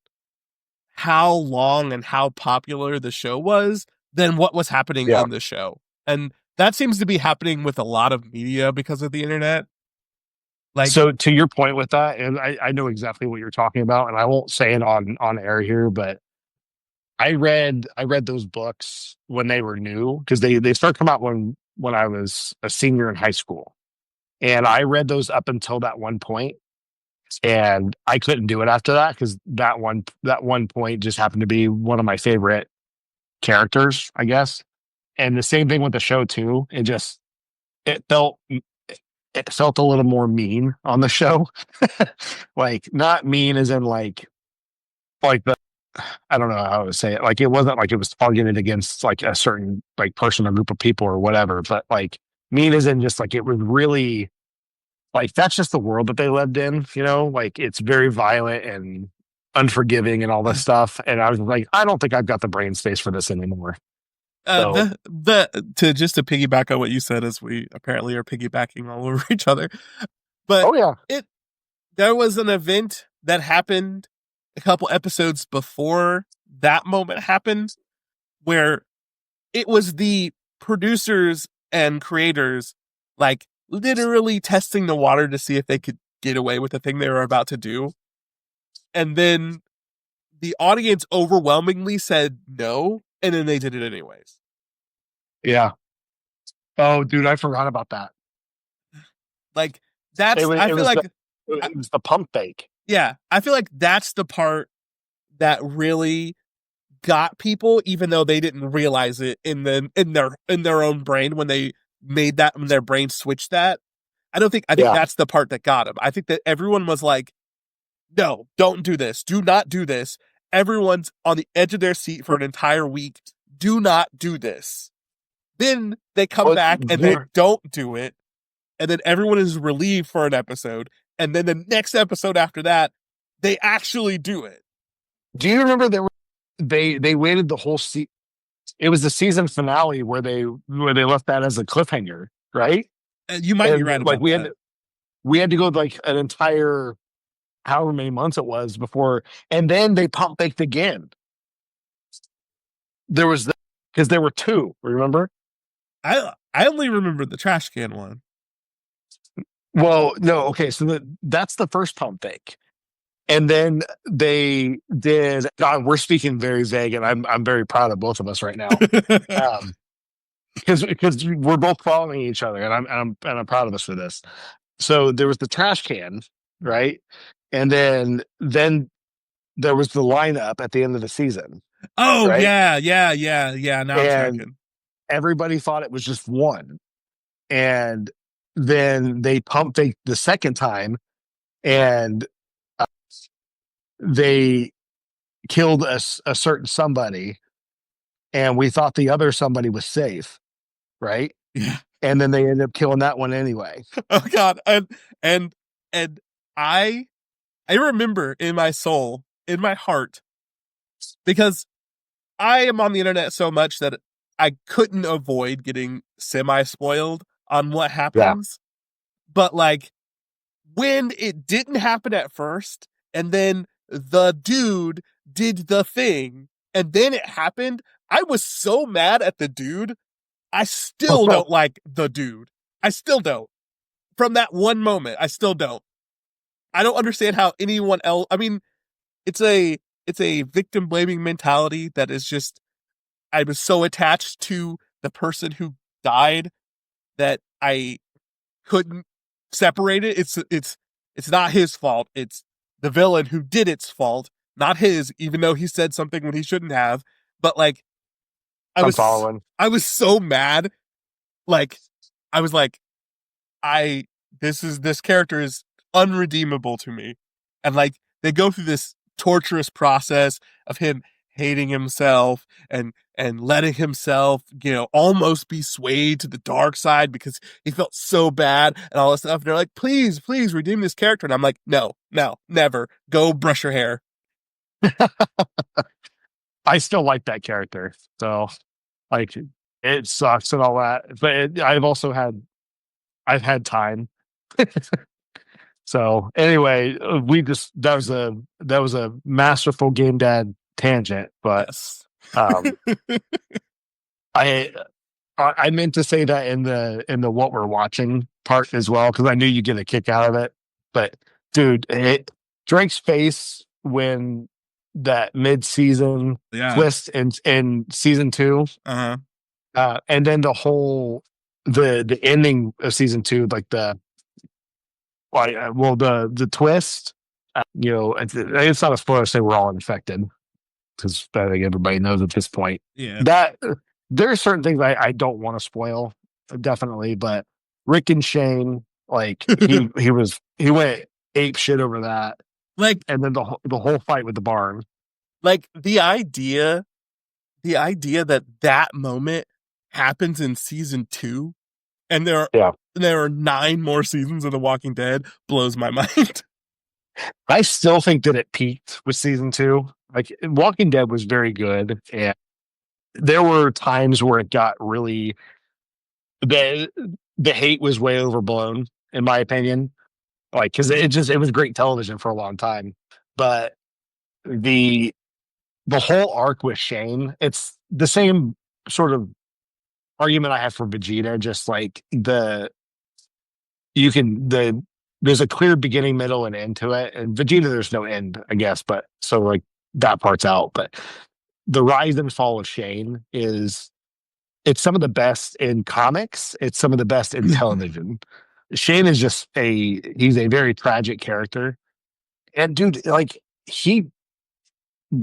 how long and how popular the show was than what was happening Yeah. in the show. And that seems to be happening with a lot of media because of the internet. Like, So to your point with that, and I know exactly what you're talking about, and I won't say it on air here, but I read those books when they were new because they start come out when I was a senior in high school. And I read those up until that one point, and I couldn't do it after that because that one point just happened to be one of my favorite characters, I guess. And the same thing with the show too. It felt it felt a little more mean on the show. Like not mean as in like the I don't know how to say it. Like it wasn't like it was targeted against like a certain like person or group of people or whatever, but like mean as in just like it was really like that's just the world that they lived in, like it's very violent and unforgiving and all this stuff. And I was like, I don't think I've got the brain space for this anymore. So the to just to piggyback on what you said, as we apparently are piggybacking all over each other, but oh yeah. it there was an event that happened a couple episodes before that moment happened where it was the producers and creators like literally testing the water to see if they could get away with the thing they were about to do. And then the audience overwhelmingly said no, and then they did it anyways. Yeah. Oh dude, I forgot about that. Like It that's was I it feel was the like it was the pump fake. yeah, I feel like that's the part that really got people, even though they didn't realize it in their own brain when they made that when their brain switched that. I think Yeah. that's the part that got him. I think that everyone was like, no, don't do this. Do not do this. Everyone's on the edge of their seat for an entire week. Do not do this. Then they come Well, back and they don't do it. And then everyone is relieved for an episode. And then the next episode after that, they actually do it. do you remember they waited the whole it was the season finale where they left that as a cliffhanger, right? And you might be And right like about that. we had to go like an entire however many months it was before, and then they pump faked again. There was because there were two. Remember? I only remember the trash can one. Well, no. Okay, so that's the first pump fake, and then they did. God, we're speaking very vague, and I'm very proud of both of us right now. Um, because we're both following each other, and I'm proud of us for this. So there was the trash can, right? And then there was the lineup at the end of the season, Oh right? yeah. Now I'm And tracking. everybody thought it was just one. And then they pump faked the second time, and uh, they killed a certain somebody, and we thought the other somebody was safe, right? Yeah. And then they ended up killing that one anyway. Oh God. And and I I remember in my soul, in my heart, because I am on the internet so much that I couldn't avoid getting semi spoiled on what Yeah. happens. But like when it didn't happen at first, and then the dude did the thing, and then it happened, I was so mad at the dude. I still don't like the dude. I still don't. From that one moment, I still don't. I don't understand how anyone else. I mean, it's a it's a victim blaming mentality that is just. I was so attached to the person who died that I couldn't separate it. It's not his fault. It's the villain who did its fault, not his. Even though he said something when he shouldn't have. But like, I'm following. I was so mad. Like, I was like, I this character is unredeemable to me. And like they go through this torturous process of him hating himself and letting himself, almost be swayed to the dark side because he felt so bad and all this stuff. And they're like, please redeem this character. And I'm like, no, never. Go brush your hair. I still like that character. So like it sucks and all that. But I've had time. So anyway, we just that was a masterful game dad tangent, but Yes. um I I meant to say that in the what we're watching part as well because I knew you get a kick out of it. But dude, Drake's face when that mid season Yeah. twist in season two, Uh-huh. and then the whole the ending of season two, like the twist. It's not a spoiler to say we're all infected because I think everybody knows at this point Yeah. that there are certain things I don't want to spoil, definitely. But Rick and Shane, like he went ape shit over that, like and then the whole fight with the barn. like the idea that that moment happens in season 2 and Yeah, there are 9 more seasons of The Walking Dead blows my mind. I still think that it peaked with season two. Like Walking Dead was very good, and there were times where it got really the the hate was way overblown, in my opinion. Like because it was great television for a long time, but the the whole arc with Shane, it's the same sort of argument I have for Vegeta. Just like you can there's a clear beginning, middle, and end to it, and Vegeta there's no end, I guess. But so like that part's out. But the rise and fall of Shane is it's some of the best in comics. It's some of the best in television. Shane is just he's a very tragic character. And dude, like he in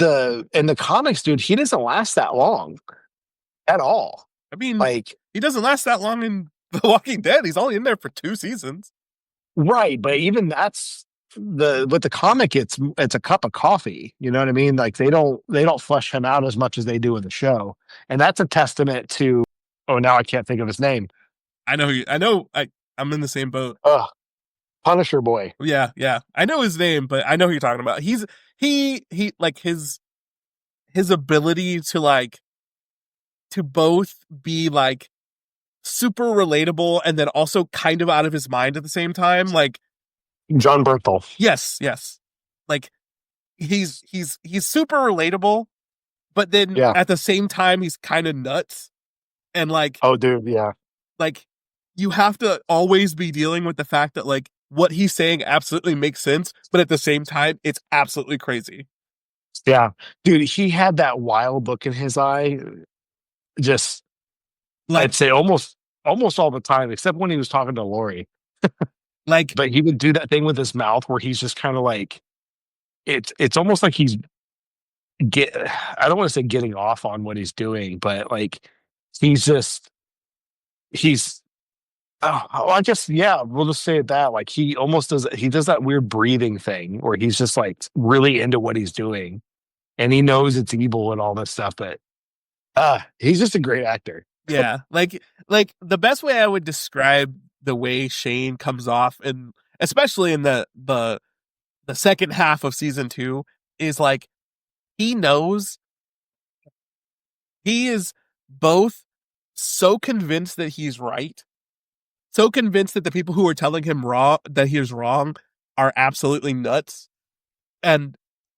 the comics, dude, he doesn't last that long at all. I mean, Like, he doesn't last that long in The Walking Dead. He's only in there for 2 seasons. right, but even that's with the comic, it's a cup of coffee. You know what I mean? Like they don't flesh him out as much as they do in the show, and that's a testament to. Oh, now I can't think of his name. I'm in the same boat. Punisher boy. Yeah, yeah. I know his name, but I know who you're talking about. He like his ability to both be like super relatable and then also kind of out of his mind at the same time. Like, John Berthel. yes, yes. Like he's super relatable, but then Yeah. at the same time he's kind of nuts. And Oh, dude. Yeah. like you have to always be dealing with the fact that like what he's saying absolutely makes sense, but at the same time it's absolutely crazy. Yeah. Dude, he had that wild look in his eye. Just, Like I'd say almost all the time, except when he was talking to Lori. like But he would do that thing with his mouth where he's just kind of like, it's almost like he's get, I don't want to say getting off on what he's doing, but like, he's just, he's, well, I guess, yeah, we'll just say it that. Like, he does that weird breathing thing where he's just like really into what he's doing and he knows it's evil and all this stuff, but he's just a great actor. yeah, like the best way I would describe the way Shane comes off, and especially in the second half of season 2, is like he knows he is both so convinced that he's right, so convinced that the people who are telling him wrong that he is wrong are absolutely nuts, and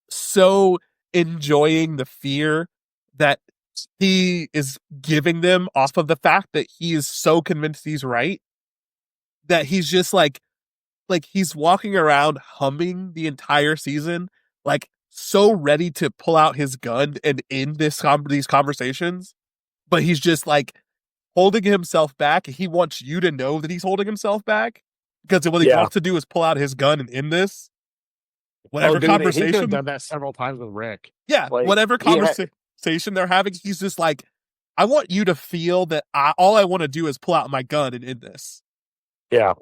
so enjoying the fear that he is giving them off of the fact that he is so convinced he's right that he's just like he's walking around humming the entire season, like so ready to pull out his gun and end these conversations, but he's just like holding himself back. He wants you to know that he's holding himself back because what he Yeah. wants to do is pull out his gun and end this Oh, whatever dude, he could have conversation. done that several times with Rick. Yeah, Like, whatever conversation they're having, he's just like, I want you to feel that all I want to do is pull out my gun and end this. yeah.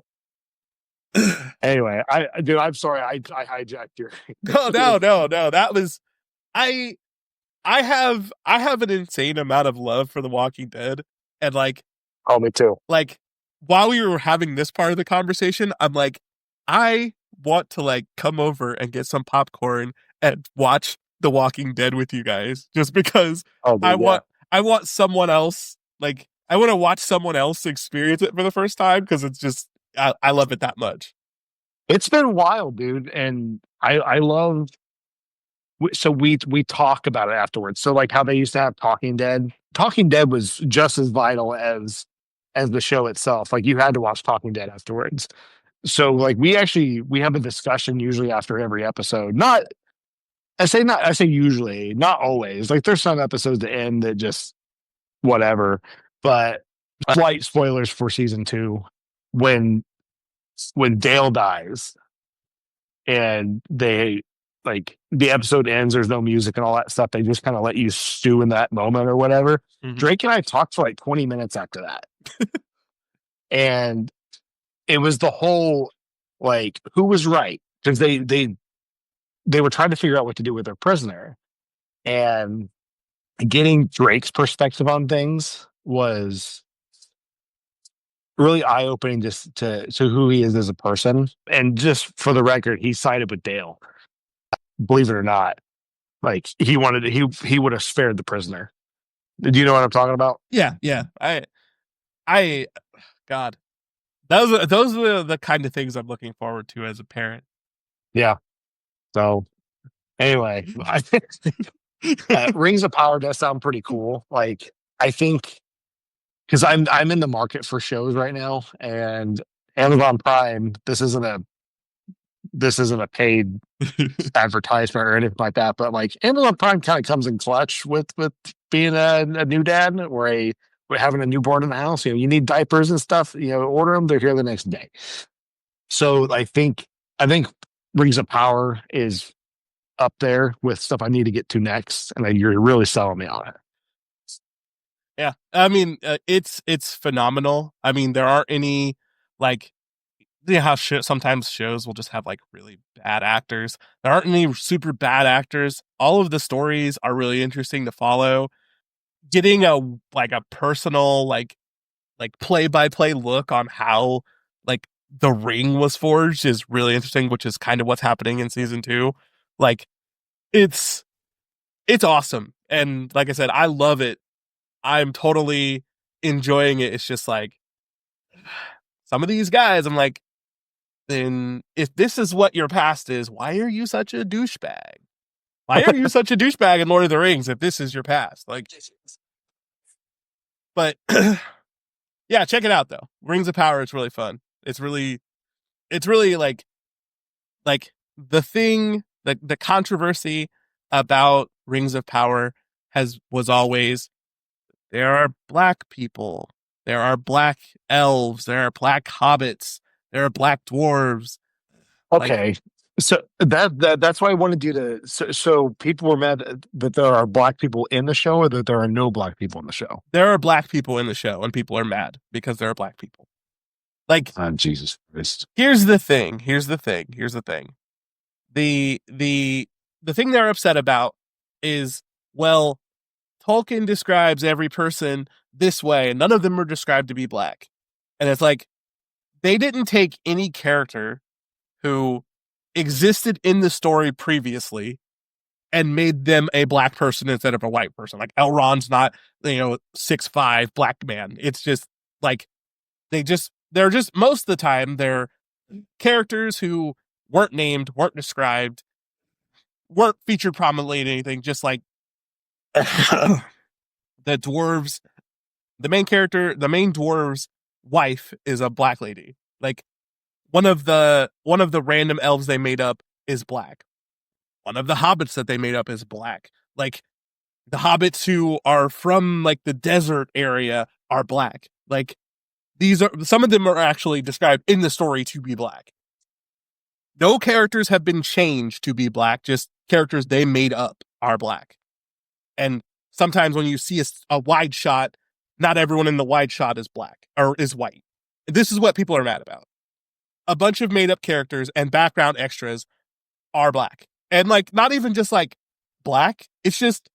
Anyway, dude, I'm sorry, I hijacked your. No, no, no, no. That was I. I have an insane amount of love for The Walking Dead, and Oh, me too. while we were having this part of the conversation, I'm like, I want to come over and get some popcorn and watch The Walking Dead with you guys, just because Oh, dude, I yeah. want someone else I want to watch someone else experience it for the first time because it's just I love it that much. It's been wild, dude, and I love. So we talk about it afterwards. So like how they used to have Talking Dead Talking Dead was just as vital as the show itself. Like you had to watch Talking Dead afterwards. So like we have a discussion usually after every episode. Not I say usually, not always. Like there's some episodes that end that just whatever. But slight spoilers for season two when Dale dies and they like the episode ends, there's no music and all that stuff. They just kind of let you stew in that moment or whatever. Mhm. Drake and I talked for like 20 minutes after that. And it was the whole like who was right because they were trying to figure out what to do with their prisoner, and getting Drake's perspective on things was really eye opening just to who he is as a person. And just for the record, he sided with Dale. Believe it or not, like he would have spared the prisoner. Do you know what I'm talking about? Yeah, yeah. I, God, those are the kind of things I'm looking forward to as a parent. Yeah. So anyway, I think Rings of Power does sound pretty cool. Like I think because I'm in the market for shows right now, and Amazon Prime. This isn't a paid advertisement or anything like that, but like Amazon Prime kind of comes in clutch with being a new dad or having a newborn in the house. You know, you need diapers and stuff. You know, order them; they're here the next day. So I think Rings of Power is up there with stuff I need to get to next, and you're really selling me on it. Yeah, I mean, it's phenomenal. I mean, there aren't any like you know how sometimes shows will just have like really bad actors. There aren't any super bad actors. All of the stories are really interesting to follow. Getting a personal like play by play look on how like the ring was forged is really interesting, which is kind of what's happening in season two. Like it's it's awesome, and like I said, I love it. I'm totally enjoying it. It's just like some of these guys, I'm like, then if this is what your past is, why are you such a douchebag? Why are you such a douchebag in Lord of the Rings if this is your past? Like, but yeah, check it out though. Rings of Power is really fun. It's really like the thing, the controversy about Rings of Power was always there are black people, there are black elves, there are black hobbits, there are black dwarves. Like Okay. So that's why I wanted you to. So people were mad that there are black people in the show, or that there are no black people in the show. there are black people in the show, and people are mad because there are black people. Like Jesus Christ. here's the thing. Here's the thing. The the thing they're upset about is well, Tolkien describes every person this way, and none of them are described to be black. And it's like they didn't take any character who existed in the story previously and made them a black person instead of a white person. Like Elrond's not, 6'5" black man. It's just like they're just most of the time they're characters who weren't named, weren't described, weren't featured prominently in anything, just like the dwarves, the main dwarves wife is a black lady. Like one of the random elves they made up is black. One of the hobbits that they made up is black. Like the hobbits who are from like the desert area are black. Like these are some of them are actually described in the story to be black. No characters have been changed to be black, just characters they made up are black. And sometimes when you see a wide shot, not everyone in the wide shot is black or is white. This is what people are mad about. A bunch of made up characters and background extras are black. And like not even just like black, it's just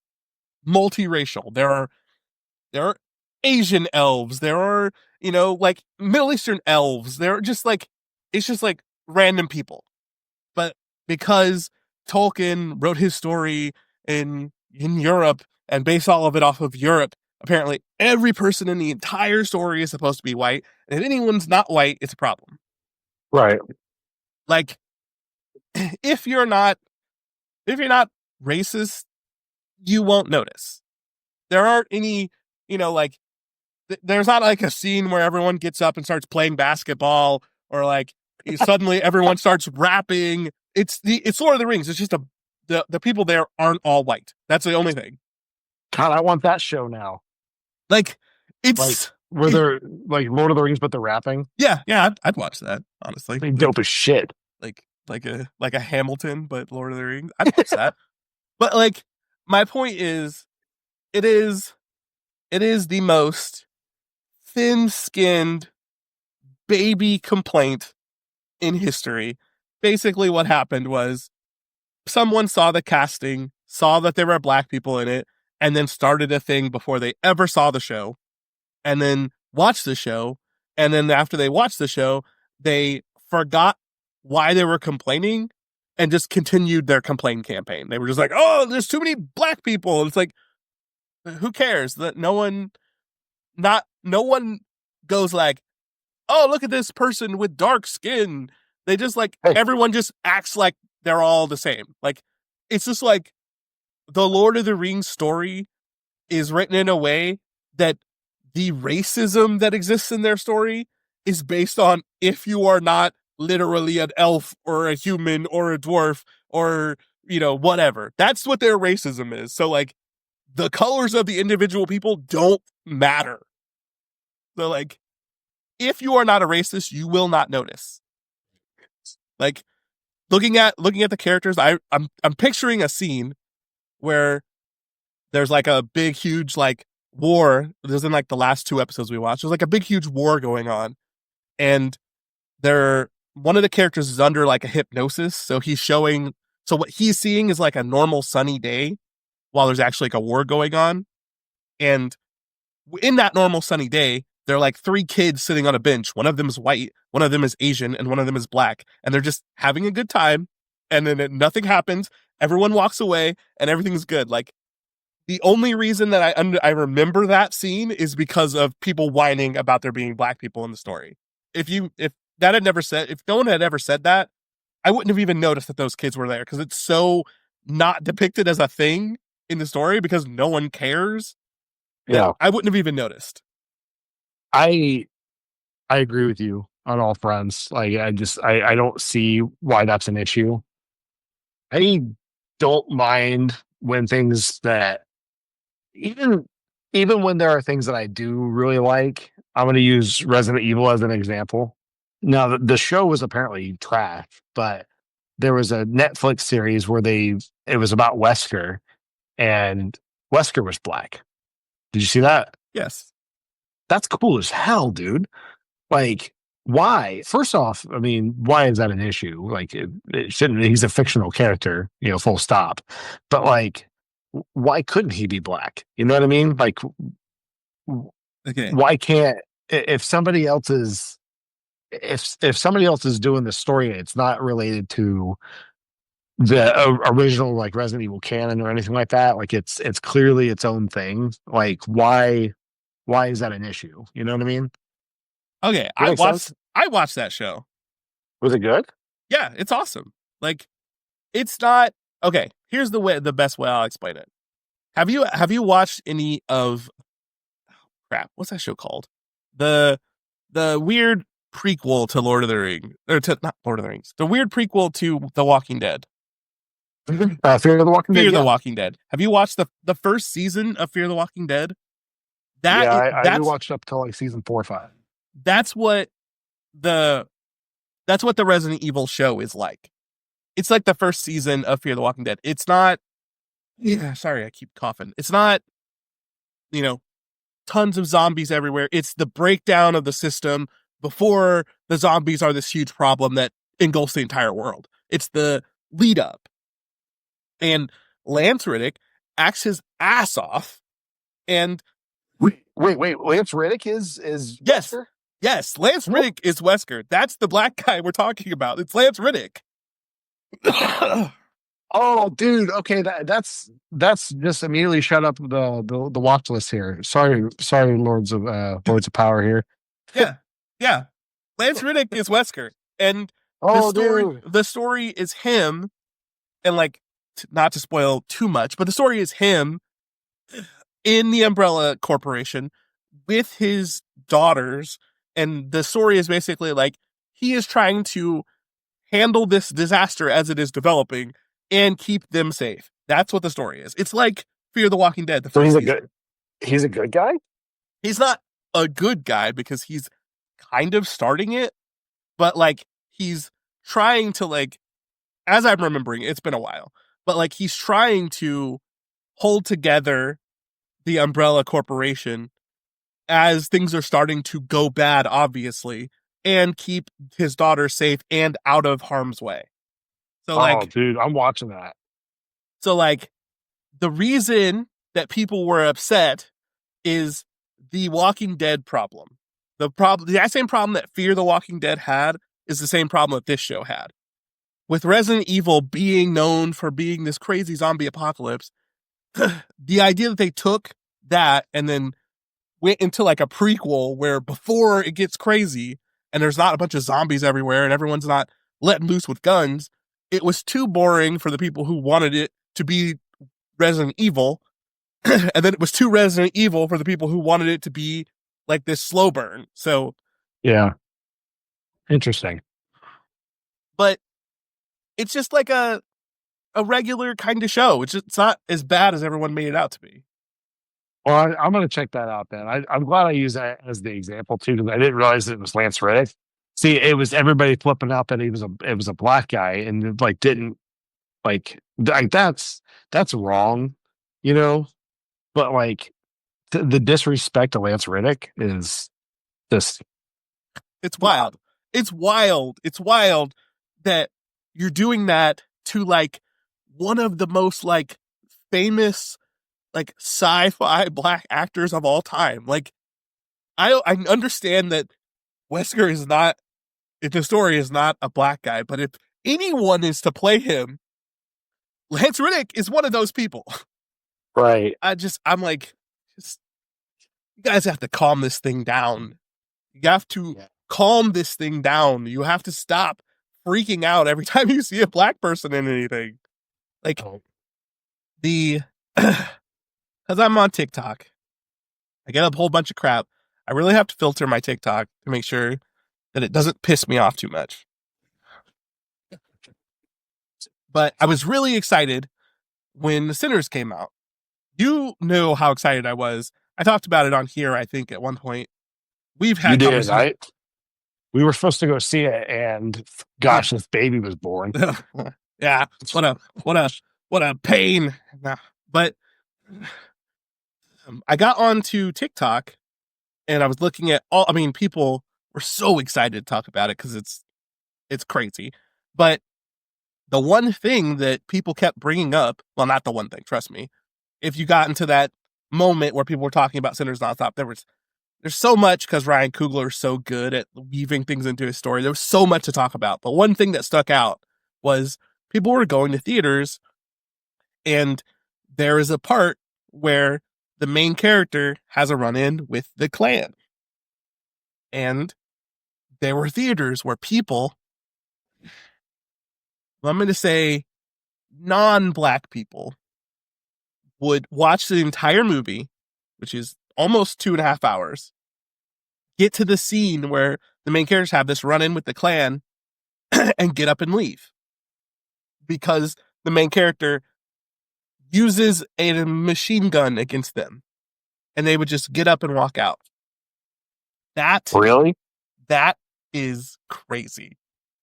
multiracial. There are Asian elves, there are, like Middle Eastern elves. They're just like it's just like random people. But because Tolkien wrote his story in Europe and based all of it off of Europe, apparently every person in the entire story is supposed to be white. And if anyone's not white, it's a problem. Right. Like if you're not if you're not racist, you won't notice. There aren't any like there's not like a scene where everyone gets up and starts playing basketball or like suddenly everyone starts rapping. It's Lord of the Rings. It's just the people there aren't all white. That's the only thing. God, I want that show now. Like Like it's where they're like Lord of the Rings, but they're rapping. yeah, I'd watch that honestly. Like dope as shit. Like a Hamilton, but Lord of the Rings. I'd watch that. But like my point is, it is it is the most thin-skinned baby complaint in history. Basically, what happened was someone saw the casting, saw that there were black people in it, and then started a thing before they ever saw the show, and then watched the show. And then after they watched the show, they forgot why they were complaining and just continued their complaint campaign. They were just like, oh, there's too many black people. And it's like, who cares? That no one goes like, oh, look at this person with dark skin. They just like, Hey, everyone just acts like they're all the same. Like, it's just like the Lord of the Rings story is written in a way that the racism that exists in their story is based on if you are not literally an elf or a human or a dwarf or, whatever. That's what their racism is. So, like, the colors of the individual people don't matter. So, like, if you are not a racist, you will not notice. Like, looking at the characters, I'm picturing a scene where there's like a big huge like war. There's in like the last two episodes we watched. There's like a big huge war going on, and one of the characters is under like a hypnosis, so he's showing. So what he's seeing is like a normal sunny day, while there's actually like a war going on, and in that normal sunny day, there are like three kids sitting on a bench. One of them is white, one of them is Asian, and one of them is black, and they're just having a good time. And then nothing happens. Everyone walks away, and everything's good. Like, the only reason that I remember that scene is because of people whining about there being black people in the story. If no one had ever said that, I wouldn't have even noticed that those kids were there because it's so not depicted as a thing in the story because no one cares that yeah, I wouldn't have even noticed. I I agree with you on all fronts. Like I don't see why that's an issue. I don't mind when things that even even when there are things that I do really like. I'm going to use Resident Evil as an example. Now the show was apparently trash, but there was a Netflix series where it was about Wesker, and Wesker was black. Did you see that? Yes. That's cool as hell, dude. Like, why? First off, I mean, why is that an issue? Like, it shouldn't. He's a fictional character, full stop. But like, why couldn't he be black? You know what I mean? Like, Okay. why can't if somebody else is if somebody else is doing the story, and it's not related to the original like Resident Evil canon or anything like that. Like, it's clearly its own thing. Like, why is that an issue? You know what I mean? Okay. That makes sense. I watched that show. Was it good? Yeah, it's awesome. Like, it's not okay. Here's the best way I'll explain it. Have you watched any of crap? What's that show called? The weird prequel to Lord of the Rings, or to not Lord of the Rings. The weird prequel to The Walking Dead. Fear of the Walking Fear Dead. the Yeah, Walking Dead. Have you watched the first season of Fear the Walking Dead? yeah. I That's rewatched up till like season 4 or 5. that's what the that's what the Resident Evil show is like. It's like the first season of Fear the Walking Dead. It's not. Yeah, sorry, I keep coughing. It's not. You know, tons of zombies everywhere. It's the breakdown of the system before the zombies are this huge problem that engulfs the entire world. It's the lead up. And Lance Riddick acts his ass off. And Wait. Lance Riddick is yes, Wesker? yes, Lance Riddick is Wesker. That's the black guy we're talking about. It's Lance Riddick. Oh, dude. Okay, that's just immediately shut up the watch list here. Sorry, Lords of Power here. Yeah, yeah. Lance Riddick is Wesker. And Oh, dude. the story is him, and like, not to spoil too much, but the story is him in the Umbrella Corporation with his daughters. And the story is basically like he is trying to handle this disaster as it is developing and keep them safe. That's what the story is. It's like Fear the Walking Dead, the So first season. he's a good guy. He's not a good guy because he's kind of starting it, but like he's trying to like, as I'm remembering, it's been a while, but like he's trying to hold together the Umbrella Corporation as things are starting to go bad, obviously, and keep his daughter safe and out of harm's way. So Oh, like, dude, I'm watching that. so like the reason that people were upset is the Walking Dead problem. The same problem that Fear the Walking Dead had is the same problem that this show had. With Resident Evil being known for being this crazy zombie apocalypse, the idea that they took that and then went into like a prequel where before it gets crazy and there's not a bunch of zombies everywhere and everyone's not letting loose with guns, it was too boring for the people who wanted it to be Resident Evil. And then it was too Resident Evil for the people who wanted it to be like this slow burn. So, Yeah, interesting. but it's just like a regular kind of show. It's not as bad as everyone made it out to be. Well, I'm going to check that out then. I'm glad I used that as the example too, because I didn't realize it was Lance Reddick. See, it was everybody flipping out that it was a black guy, and it, like didn't like that's wrong, you know. But like the disrespect to Lance Reddick is just It's wild. It's wild. It's wild that you're doing that to like one of the most like famous like sci-fi black actors of all time. Like I understand that Wesker is not if the story is not a black guy, but if anyone is to play him, Lance Reddick is one of those people. right. I'm like, just, you guys have to calm this thing down. You have to Yeah. calm this thing down. You have to stop freaking out every time you see a black person in anything. Like Oh, the, because I'm on TikTok, I get a whole bunch of crap. I really have to filter my TikTok to make sure that it doesn't piss me off too much. But I was really excited when The Sinners came out. You know how excited I was. I talked about it on here, I think, at one point. We've you had did. conversations. We were supposed to go see it, and Yeah. gosh, this baby was born. Yeah. What a pain. Nah. But I got onto TikTok and I was looking at all I mean, people were so excited to talk about it because it's crazy. But the one thing that people kept bringing up, well, not the one thing, trust me. If you got into that moment where people were talking about Sinners Nonstop, there's so much because Ryan Coogler is so good at weaving things into his story. There was so much to talk about. But one thing that stuck out was people were going to theaters, and there is a part where the main character has a run in with the Klan. And there were theaters where people, I'm going to say non black people, would watch the entire movie, which is almost 2.5 hours, get to the scene where the main characters have this run in with the Klan and get up and leave because the main character uses a machine gun against them and they would just get up and walk out. That Really? that is crazy.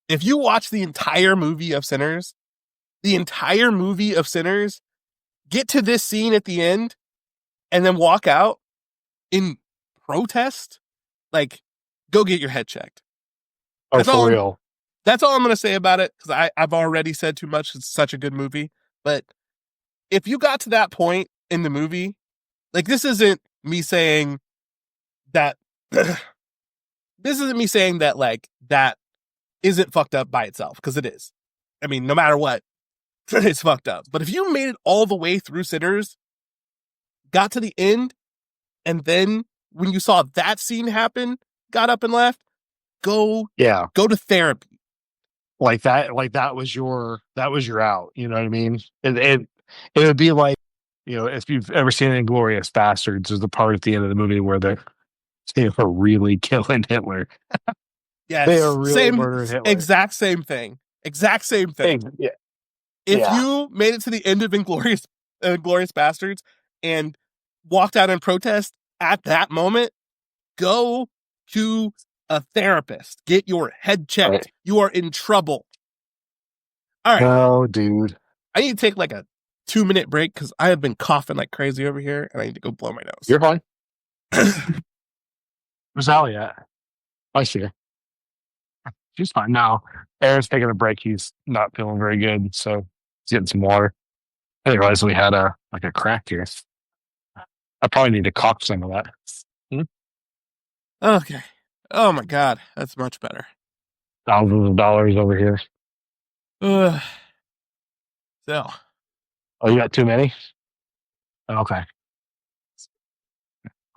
If you watch the entire movie of Sinners, get to this scene at the end and then walk out in protest, like go get your head checked. Oh, That's for all real. that's all I'm going to say about it because I've already said too much. It's such a good movie. But if you got to that point in the movie, like this isn't me saying that this isn't me saying that like that isn't fucked up by itself because it is. I mean, no matter what, it's fucked up. But if you made it all the way through Sinners, got to the end, and then when you saw that scene happen, got up and left, go Yeah. go to therapy. Like that was your out. You know what I mean? It would be like if you've ever seen Inglorious Bastards, there's the part at the end of the movie where they are really killing Hitler. They are Yes, really same, murdering Hitler. exact same thing. Exact same thing. Yeah, If yeah. you made it to the end of Inglorious Bastards and walked out in protest at that moment, go to a therapist. Get your head checked. Right. You are in trouble. All right. Oh, dude, I need to take like a 2-minute break because I have been coughing like crazy over here and I need to go blow my you're fine. nose. Where's Allie at? I see her. She's fine now. Aaron's taking a break. He's not feeling very good, so he's getting some water. I didn't realize we had a crack here. I probably need to caulk some of that. Hmm? Okay. Oh my God. That's much better. Thousands of dollars over here. Ugh. So, Oh, you got too many? Okay.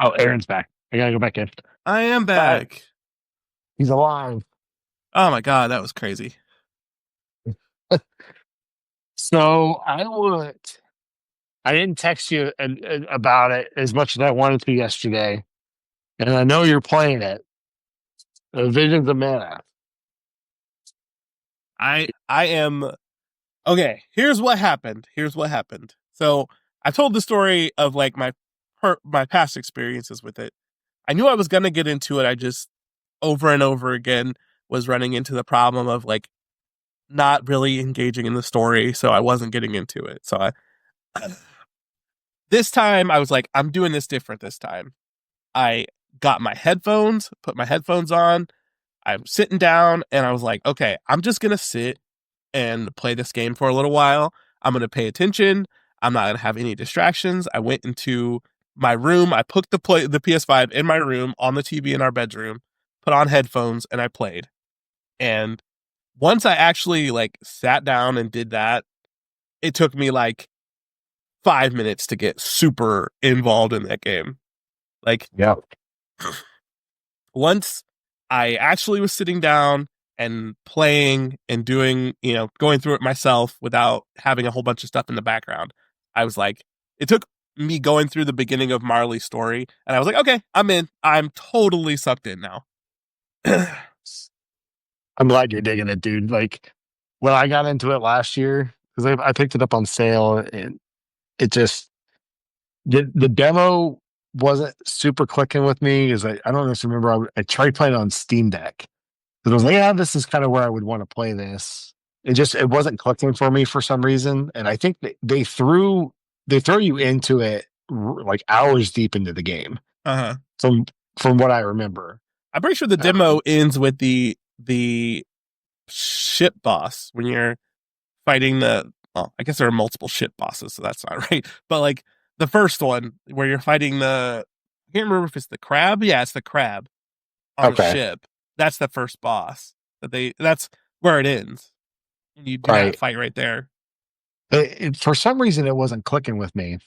Oh, Aaron's back. I gotta go back in. I am But back. he's alive. Oh my God. That was crazy. So I didn't text you about it as much as I wanted to yesterday, and I know you're playing it. Visions of Mana. I am okay. Here's what happened. So I told the story of like my past experiences with it. I knew I was gonna get into it. I just over and over again was running into the problem of like not really engaging in the story, so I wasn't getting into it. So this time I was like, I'm doing this different this time. I got my headphones, put my headphones on. I'm sitting down and I was like, okay, I'm just gonna sit and play this game for a little while. I'm gonna pay attention. I'm not gonna have any distractions. I went into my room. I put the PS5 in my room on the TV in our bedroom, put on headphones, and I played. And once I actually like sat down and did that, it took me like 5 minutes to get super involved in that game. Like Yeah. once I actually was sitting down and playing and doing, going through it myself without having a whole bunch of stuff in the background, I was like, it took me going through the beginning of Marley's story, and I was like, okay, I'm in. I'm totally sucked in now. I'm glad you're digging it, dude. Like when I got into it last year, because I picked it up on sale, and it just the demo wasn't super clicking with me. Because I don't just remember I tried playing it on Steam Deck. Because I was like, yeah, this is kind of where I would want to play this. It wasn't clicking for me for some reason, and I think they throw you into it like hours deep into the game Uh-huh. from from what I remember. I'm pretty sure the demo ends with the ship boss when you're fighting the well, I guess there are multiple ship bosses, so that's not right. But like the first one where you're fighting I can't remember if it's the crab. Yeah, it's the crab on a Okay, ship. That's the first boss. That's where it ends. You do that right. fight right there. For some reason, it wasn't clicking with me,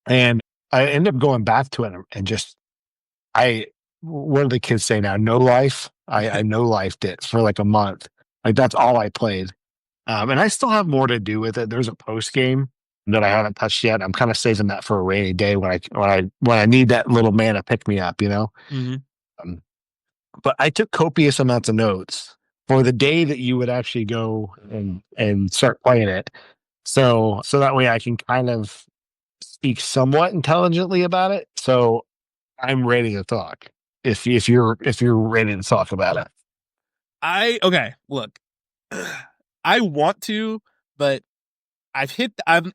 and I ended up going back to it and just I what do the kids say now? No life. I no lifed it for like a month. Like that's all I played. And I still have more to do with it. There's a post game that I haven't touched yet. I'm kind of saving that for a rainy day when I need that little mana pick me up, you know. Mm-hmm. Um, but I took copious amounts of notes for the day that you would actually go and start playing it. So that way I can kind of speak somewhat intelligently about it. So I'm ready to talk. If you're ready to talk about it. Okay, look. I want to, but I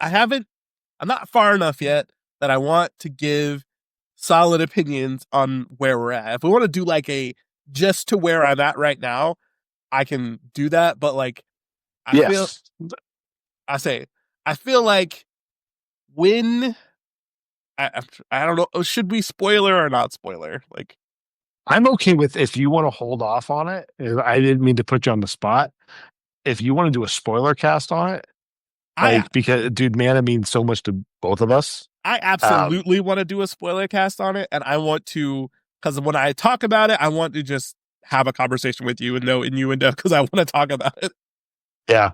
haven't I'm not far enough yet that I want to give solid opinions on where we're at. If we want to do like a just to where I'm at right now, I can do that. But like, I feel, Yes. I say, I feel like when I don't know, should we spoiler or not spoiler? Like, I'm okay with if you want to hold off on it. I didn't mean to put you on the spot. If you want to do a spoiler cast on it, I like because dude, mana means so much to both of us. I Um, absolutely want to do a spoiler cast on it, and I want to because when I talk about it, I want to just have a conversation with you and no innuendo because I want to talk about it. yeah,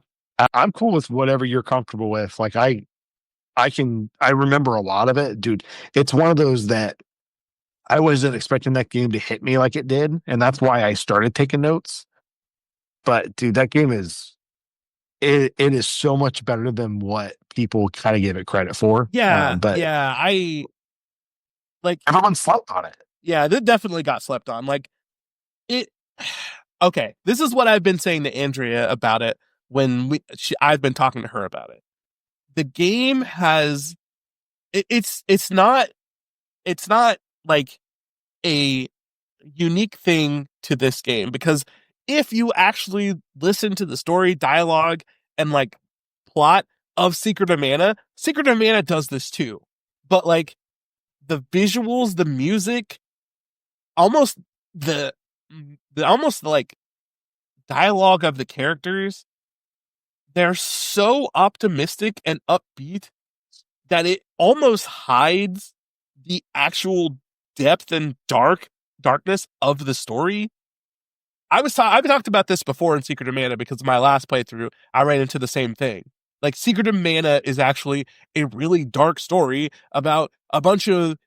I'm cool with whatever you're comfortable with. Like I remember a lot of it, dude. It's one of those that I wasn't expecting that game to hit me like it did, and that's why I started taking notes. But dude, that game is it is so much better than what people kind of give it credit for. Yeah, But yeah. I like everyone slept on it. yeah, that definitely got slept on. Like it okay, this is what I've been saying to Andrea about it when I've been talking to her about it. The game has it's not like a unique thing to this game because if you actually listen to the story, dialogue, and like plot of Secret of Mana does this too. But like the visuals, the music, almost the the almost like dialogue of the characters, they're so optimistic and upbeat that it almost hides the actual depth and darkness of the story. I've talked about this before in Secret of Mana because my last playthrough I ran into the same thing. Like Secret of Mana is actually a really dark story about a bunch of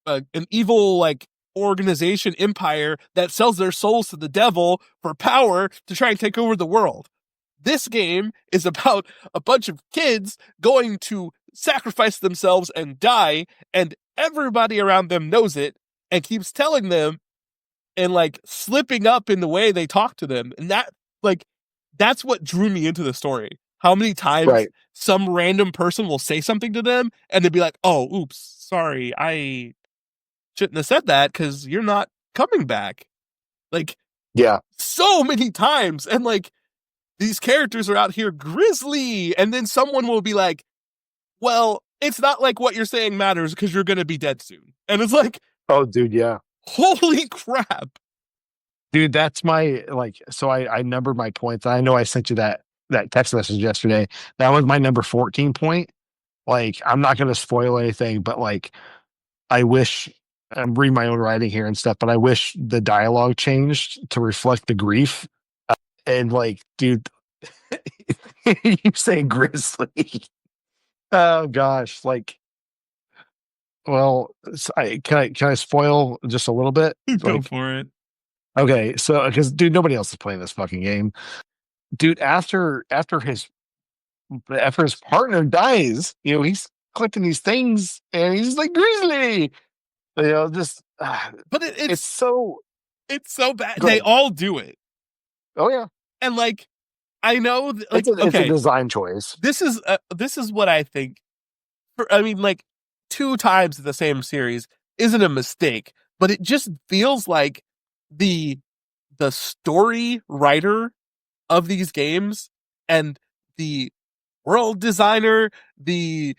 an evil like organization empire that sells their souls to the devil for power to try and take over the world. This game is about a bunch of kids going to sacrifice themselves and die, and everybody around them knows it and keeps telling them and like slipping up in the way they talk to them. And like, that's what drew me into the story. How many times Right. some random person will say something to them and they'd be like, oh, oops, sorry, I shouldn't have said that because you're not coming back. Like, Yeah. so many times. And like, these characters are out here grisly. And then someone will be like, well, it's not like what you're saying matters because you're going to be dead soon. And it's like, Oh, dude. Yeah. holy crap. Dude, that's my like. So I numbered my points. I know I sent you that text message yesterday. That was my number 14 point. Like, I'm not going to spoil anything, but like, I wish I'm reading my own writing here and stuff, but I wish the dialogue changed to reflect the grief. And like, dude, you say grizzly. Oh gosh, like, well, can I spoil just a little bit? Go Like, for it. okay, so because dude, nobody else is playing this fucking game, dude. After his partner dies, he's collecting these things, and he's just like grizzly. Just But it's so it's so bad. They good. all do it. Oh yeah, And like, I know, it's like, a okay, design choice. this is what I think. I mean, like, two times in the same series isn't a mistake, but it just feels like the the story writer of these games and the world designer, the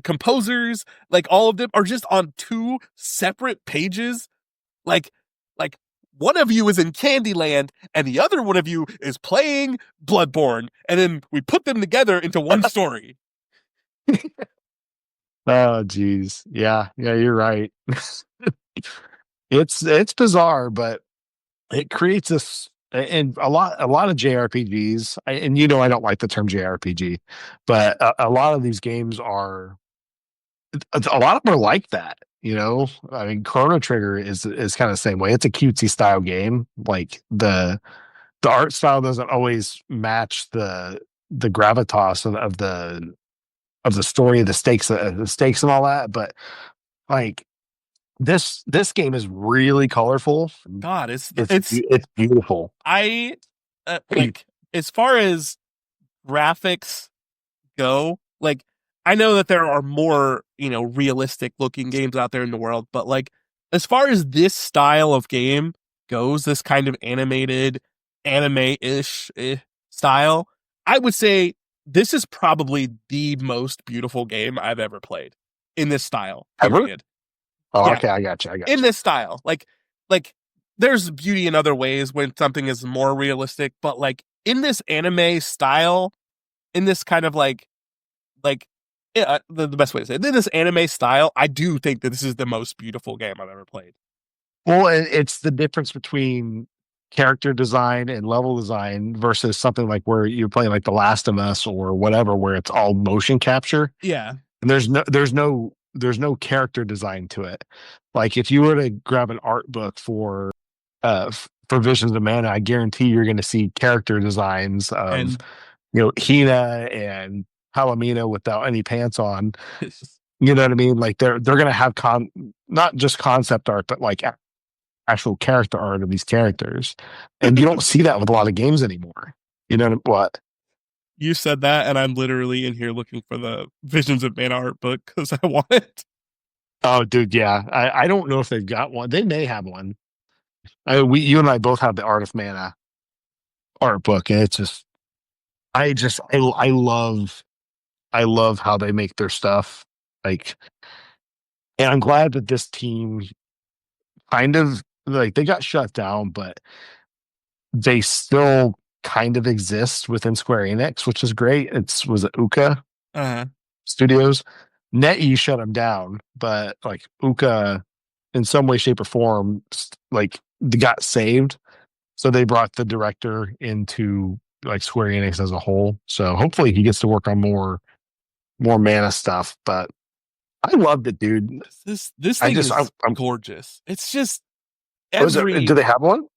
composers, like all of them are just on two separate pages. Like like one of you is in Candyland and the other one of you is playing Bloodborne, and then we put them together into one story. Oh geez, yeah, you're right. It's bizarre, but it creates this and a lot of JRPGs, and I don't like the term JRPG, but a lot of these games are a lot of them are like that. I mean, Chrono Trigger is kind of the same way. It's a cutesy style game. Like the art style doesn't always match the gravitas of the story, the stakes and all that, but like this game is really colorful. God, It's beautiful. I like as far as graphics go, like I know that there are more, realistic looking games out there in the world, but like as far as this style of game goes, this kind of animated anime-ish style, I would say this is probably the most beautiful game I've ever played in this style. Ever? Period. Oh, Yeah, okay, I got you. I got in you. this style. Like there's beauty in other ways when something is more realistic, but like in this anime style, in this kind of like yeah, the best way to say it, in this anime style, I do think that this is the most beautiful game I've ever played. Well, it's the difference between character design and level design versus something like where you're playing like The Last of Us or whatever, where it's all motion capture Yeah. and there's no character design to it. Like if you were to grab an art book for Visions of Mana, I guarantee you're going to see character designs of, And Hina and Palomino without any pants on. You know what I mean? Like they're going to have not just concept art, but like actual character art of these characters, and you don't see that with a lot of games anymore. You know what? you said that, and I'm literally in here looking for the Visions of Mana art book because I want it. Oh, dude, yeah. I don't know if they've got one. They may have one. You and I both have the Art of Mana art book, and it's just I love how they make their stuff. Like, and I'm glad that this team kind of like they got shut down, but they still kind of exist within Square Enix, which is great. Was it Uka Uh-huh. Studios? NetEase shut them down, but like Uka, in some way, shape, or form, like they got saved. So they brought the director into like Square Enix as a whole. So hopefully he gets to work on more Mana stuff. But I loved it, dude. This I thing just is I'm gorgeous. It's just was it? every Do they have one?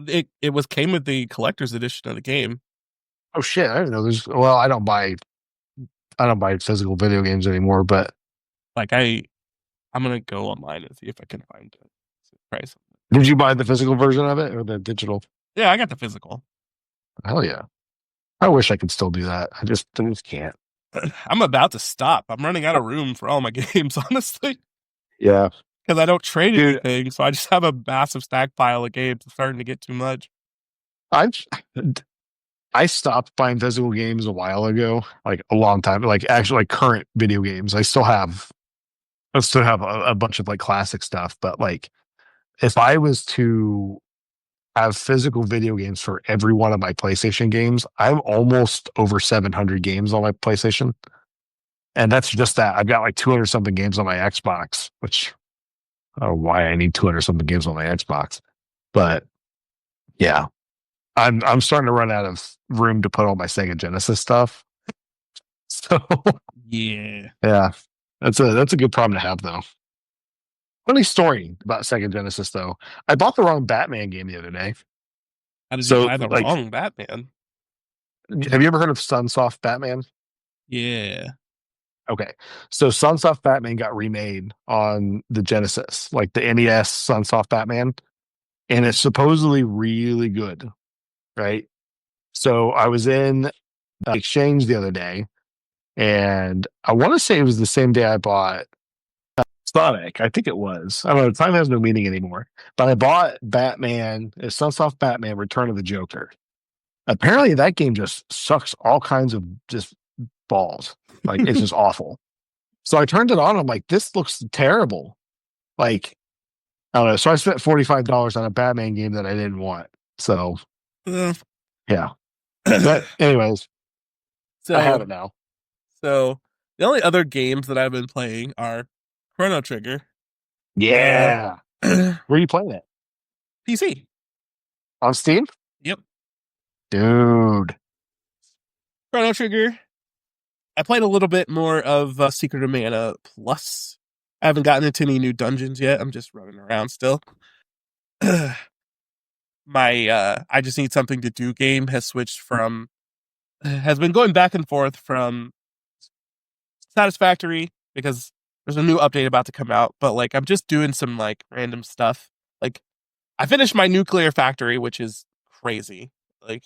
it was came with the collector's edition of the game. Oh shit! I didn't know there's. Well, I don't buy physical video games anymore. But Like I'm gonna go online and see if I can find it. Price. did you buy the physical version of it or the digital? Yeah, I got the physical. Hell yeah! I wish I could still do that. I just can't. I'm about to stop. I'm running out of room for all my games, honestly, Yeah, because I don't trade dude. anything. So I just have a massive stack pile of games. It's starting to get too much. I I stopped buying physical games a while ago, like a long time. Like actually, like current video games. I still have a bunch of like classic stuff. But like, if I was to have physical video games for every one of my PlayStation games, I'm almost over 700 games on my PlayStation. And that's just that. I've got like 200 something games on my Xbox, which I don't know why I need 200 something games on my Xbox. But yeah, I'm starting to run out of room to put all my Sega Genesis stuff. So Yeah. yeah, that's a good problem to have though. Funny story about Sega Genesis though. I bought the wrong Batman game the other day. How did you So buy the like, wrong Batman? have you ever heard of Sunsoft Batman? Yeah. Okay. So Sunsoft Batman got remade on the Genesis, like the NES Sunsoft Batman, and it's supposedly really good, right? So I was in Exchange the other day, and I want to say it was the same day I bought Sonic. I think it was. I don't know. Time has no meaning anymore. But I bought Sunsoft Batman Return of the Joker. Apparently, that game just sucks all kinds of just balls. Like, it's just awful. So I turned it on. I'm like, this looks terrible. Like, I don't know. So I spent $45 on a Batman game that I didn't want. So Uh, yeah. But anyways, I have so it now. so the only other games that I've been playing are Chrono Trigger. Uh Yeah. Where are you playing it? PC. On Steam? Yep. Dude. Chrono Trigger. I played a little bit more of Secret of Mana Plus. I haven't gotten into any new dungeons yet. I'm just running around still. My I just need something to do game has been going back and forth from Satisfactory because there's a new update about to come out, but like I'm just doing some like random stuff. Like I finished my nuclear factory, which is crazy. Like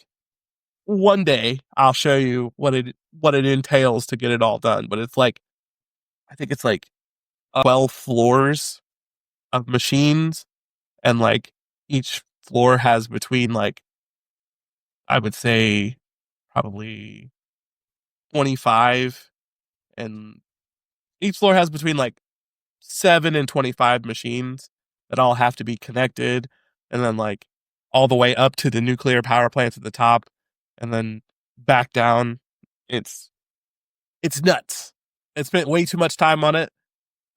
one day I'll show you what it entails to get it all done, but it's like I think it's like 12 floors of machines, and like each floor has between like I would say probably 25, and each floor has between like 7 and 25 machines that all have to be connected, and then like all the way up to the nuclear power plants at the top, and then back down. It's nuts. I spent way too much time on it,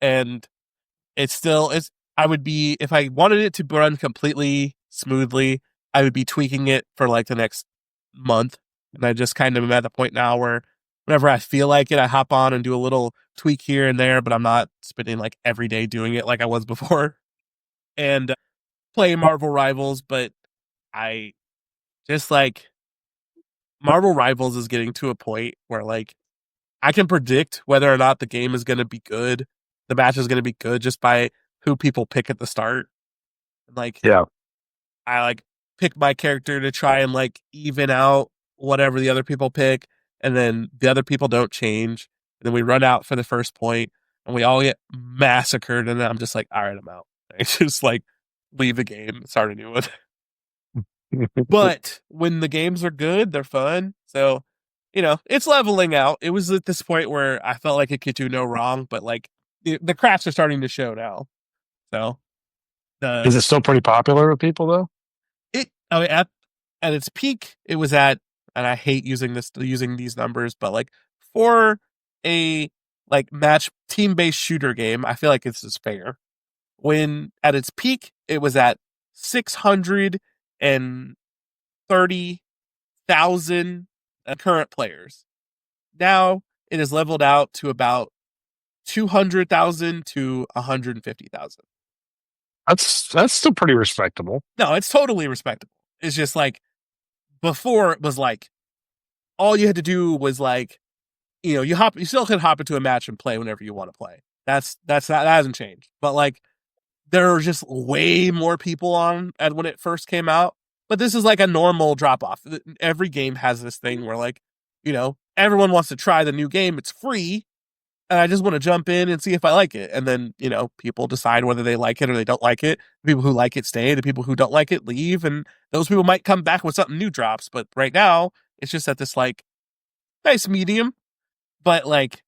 and it's I would be, if I wanted it to run completely smoothly, I would be tweaking it for like the next month. And I just kind of am at the point now where whenever I feel like it, I hop on and do a little tweak here and there, but I'm not spending like every day doing it like I was before. And play Marvel Rivals, but I just like Marvel Rivals is getting to a point where like I can predict whether or not the game is going to be good, the match is going to be good just by who people pick at the start. Like Yeah. I like pick my character to try and like even out whatever the other people pick, and then the other people don't change. And then we run out for the first point, and we all get massacred. And then I'm just like, all right, I'm out. I just like leave the game, start a new one. But when the games are good, they're fun. So, it's leveling out. It was at this point where I felt like it could do no wrong, but like the cracks are starting to show now. So the Is it still pretty popular with people though? I mean, at its peak, it was at, and I hate using these numbers, but like for a like match team based shooter game, I feel like this is fair. When at its peak, it was at 630,000 current players. Now it is leveled out to about 200,000 to 150,000. That's still pretty respectable. No, it's totally respectable. It's just like before it was like all you had to do was like, you still can hop into a match and play whenever you want to play. That hasn't changed. But like there are just way more people on at when it first came out. But this is like a normal drop off. Every game has this thing where like, everyone wants to try the new game. It's free. And I just want to jump in and see if I like it. And then, people decide whether they like it or they don't like it. The people who like it stay. The people who don't like it leave. And those people might come back when something new drops. But right now, it's just at this like nice medium. But like,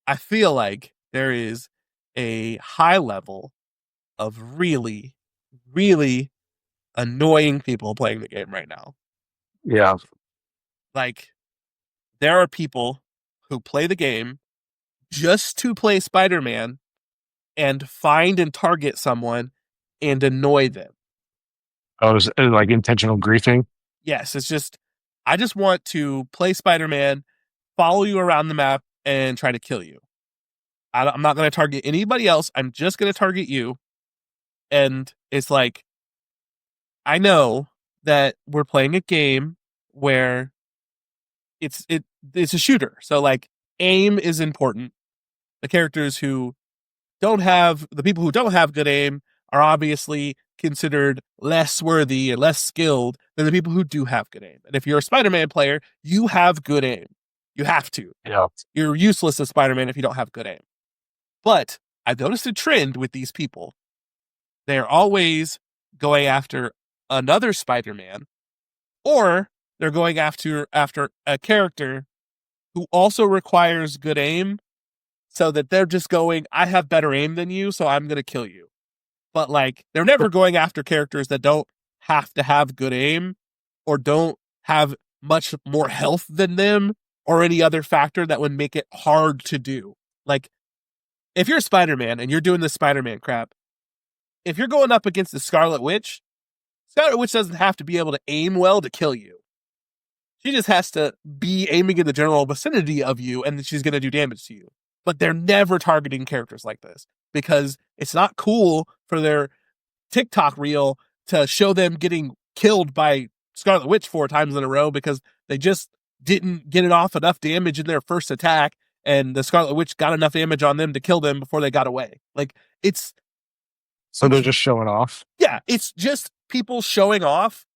I feel like there is a high level of really, really annoying people playing the game right now. Yeah. Like, there are people who play the game just to play Spider Man and find and target someone and annoy them. Oh, is it like intentional griefing? Yes, it's just, I just want to play Spider Man, follow you around the map, and try to kill you. I'm not going to target anybody else. I'm just going to target you. And it's like, I know that we're playing a game where it's a shooter. So like aim is important. The characters who the people who don't have good aim are obviously considered less worthy and less skilled than the people who do have good aim. And if you're a Spider-Man player, you have good aim. You have to. Yeah. You're useless as Spider-Man if you don't have good aim. But I've noticed a trend with these people. They're always going after another Spider-Man, or they're going after a character who also requires good aim, so that they're just going, I have better aim than you, so I'm going to kill you. But like, they're never going after characters that don't have to have good aim or don't have much more health than them or any other factor that would make it hard to do. Like, if you're Spider-Man and you're doing this Spider-Man crap, if you're going up against the Scarlet Witch doesn't have to be able to aim well to kill you. She just has to be aiming in the general vicinity of you, and she's going to do damage to you. But they're never targeting characters like this because it's not cool for their TikTok reel to show them getting killed by Scarlet Witch 4 times in a row because they just didn't get it off enough damage in their first attack, and the Scarlet Witch got enough damage on them to kill them before they got away. Like, So they're just showing off. yeah, it's just people showing off,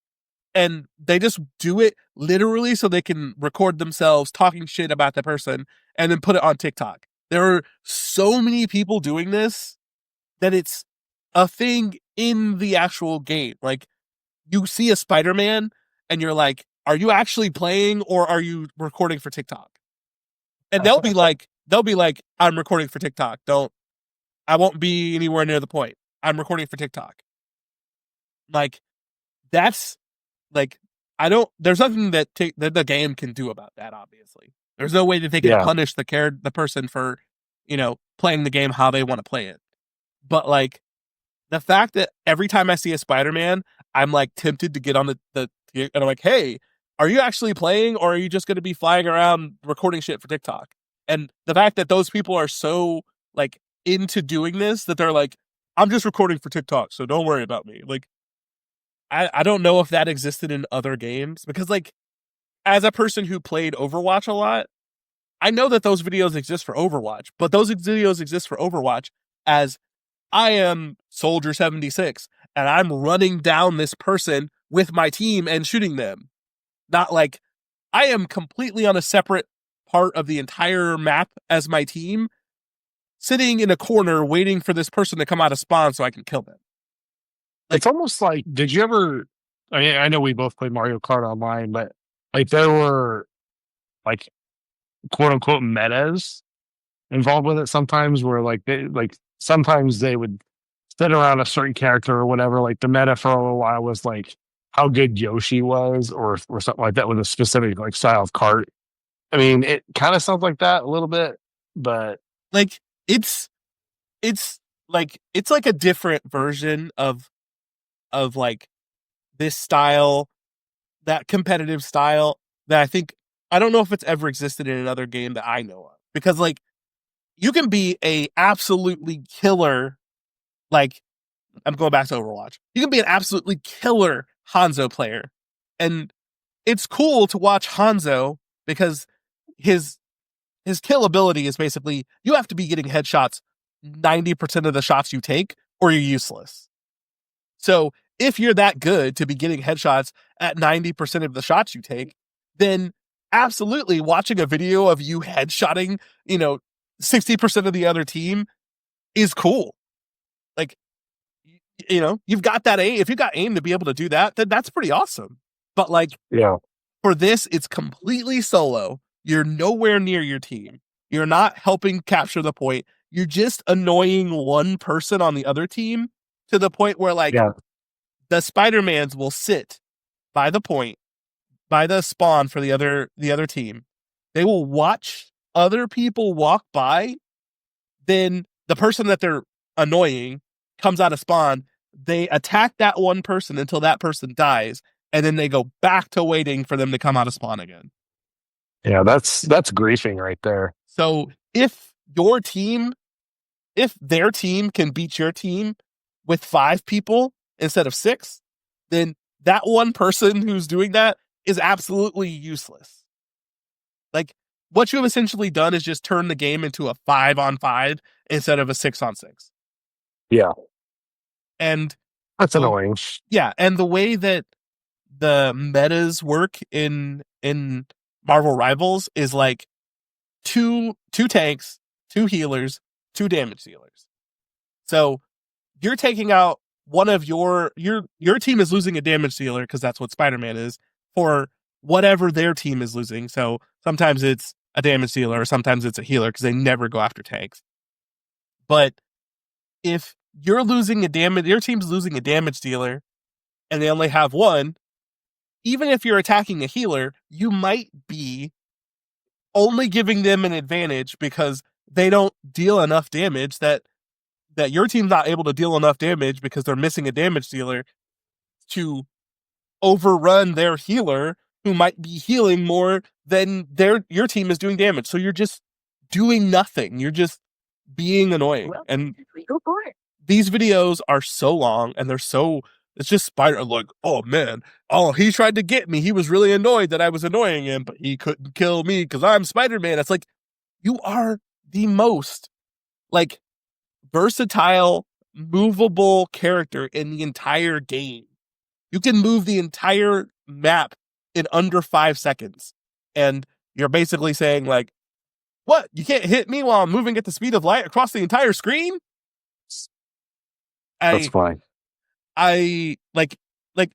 and they just do it literally so they can record themselves talking shit about the person and then put it on TikTok. There are so many people doing this that it's a thing in the actual game. Like, you see a Spider-Man and you're like, are you actually playing or are you recording for TikTok? And they'll be like, I'm recording for TikTok. I won't be anywhere near the point. I'm recording for TikTok. Like, that's like, there's nothing that the game can do about that, obviously. There's no way that they can Yeah. punish the person for, playing the game how they want to play it. But like, the fact that every time I see a Spider-Man, I'm like tempted to get on the and I'm like, hey, are you actually playing or are you just going to be flying around recording shit for TikTok? And the fact that those people are so like into doing this that they're like, I'm just recording for TikTok, so don't worry about me. Like, I don't know if that existed in other games because like as a person who played Overwatch a lot, I know that those videos exist for Overwatch, but those videos exist for Overwatch as I am Soldier 76 and I'm running down this person with my team and shooting them. Not like I am completely on a separate part of the entire map as my team, sitting in a corner waiting for this person to come out of spawn so I can kill them. Like, It's almost like, did you ever? I mean, I know we both played Mario Kart online, but like there were like quote unquote metas involved with it sometimes, where like sometimes they would sit around a certain character or whatever. Like the meta for a little while was like how good Yoshi was, or something like that with a specific like style of cart. I mean, it kind of sounds like that a little bit, but like it's it's like a different version of like this style, that competitive style that I think I don't know if it's ever existed in another game that I know of. Because like you can be a absolutely killer, like I'm going back to Overwatch. You can be an absolutely killer Hanzo player. And it's cool to watch Hanzo because his his kill ability is basically you have to be getting headshots 90% of the shots you take or you're useless. So if you're that good to be getting headshots at 90% of the shots you take, then absolutely watching a video of you headshotting, 60% of the other team is cool. Like, you've got that aim. If you got aim to be able to do that, then that's pretty awesome. But like yeah, for this, it's completely solo. You're nowhere near your team. You're not helping capture the point. You're just annoying one person on the other team to the point where like yeah, the Spider-Mans will sit by the point, by the spawn for the other team. They will watch other people walk by, then the person that they're annoying comes out of spawn. They attack that one person until that person dies, and then they go back to waiting for them to come out of spawn again. yeah. That's griefing right there. So if their team can beat your team with 5 people instead of 6, then that one person who's doing that is absolutely useless. Like what you have essentially done is just turn the game into a 5-on-5 instead of a 6-on-6. Yeah, And that's the annoying. yeah, and the way that the metas work in Marvel Rivals is like two tanks, 2 healers, 2 damage dealers. So you're taking out one of your team is losing a damage dealer because that's what Spider-Man is for whatever their team is losing. So sometimes it's a damage dealer or sometimes it's a healer because they never go after tanks. But if your team's losing a damage dealer and they only have one, even if you're attacking a healer, you might be only giving them an advantage because they don't deal enough damage that your team's not able to deal enough damage because they're missing a damage dealer to overrun their healer who might be healing more than your team is doing damage. So you're just doing nothing. You're just being annoying. And these videos are so long and they're so it's just Spider like, oh man, oh he tried to get me. He was really annoyed that I was annoying him, but he couldn't kill me because I'm Spider-Man. It's like you are the most like versatile, movable character in the entire game. You can move the entire map in under 5 seconds. And you're basically saying, like, what? You can't hit me while I'm moving at the speed of light across the entire screen? That's I fine. I like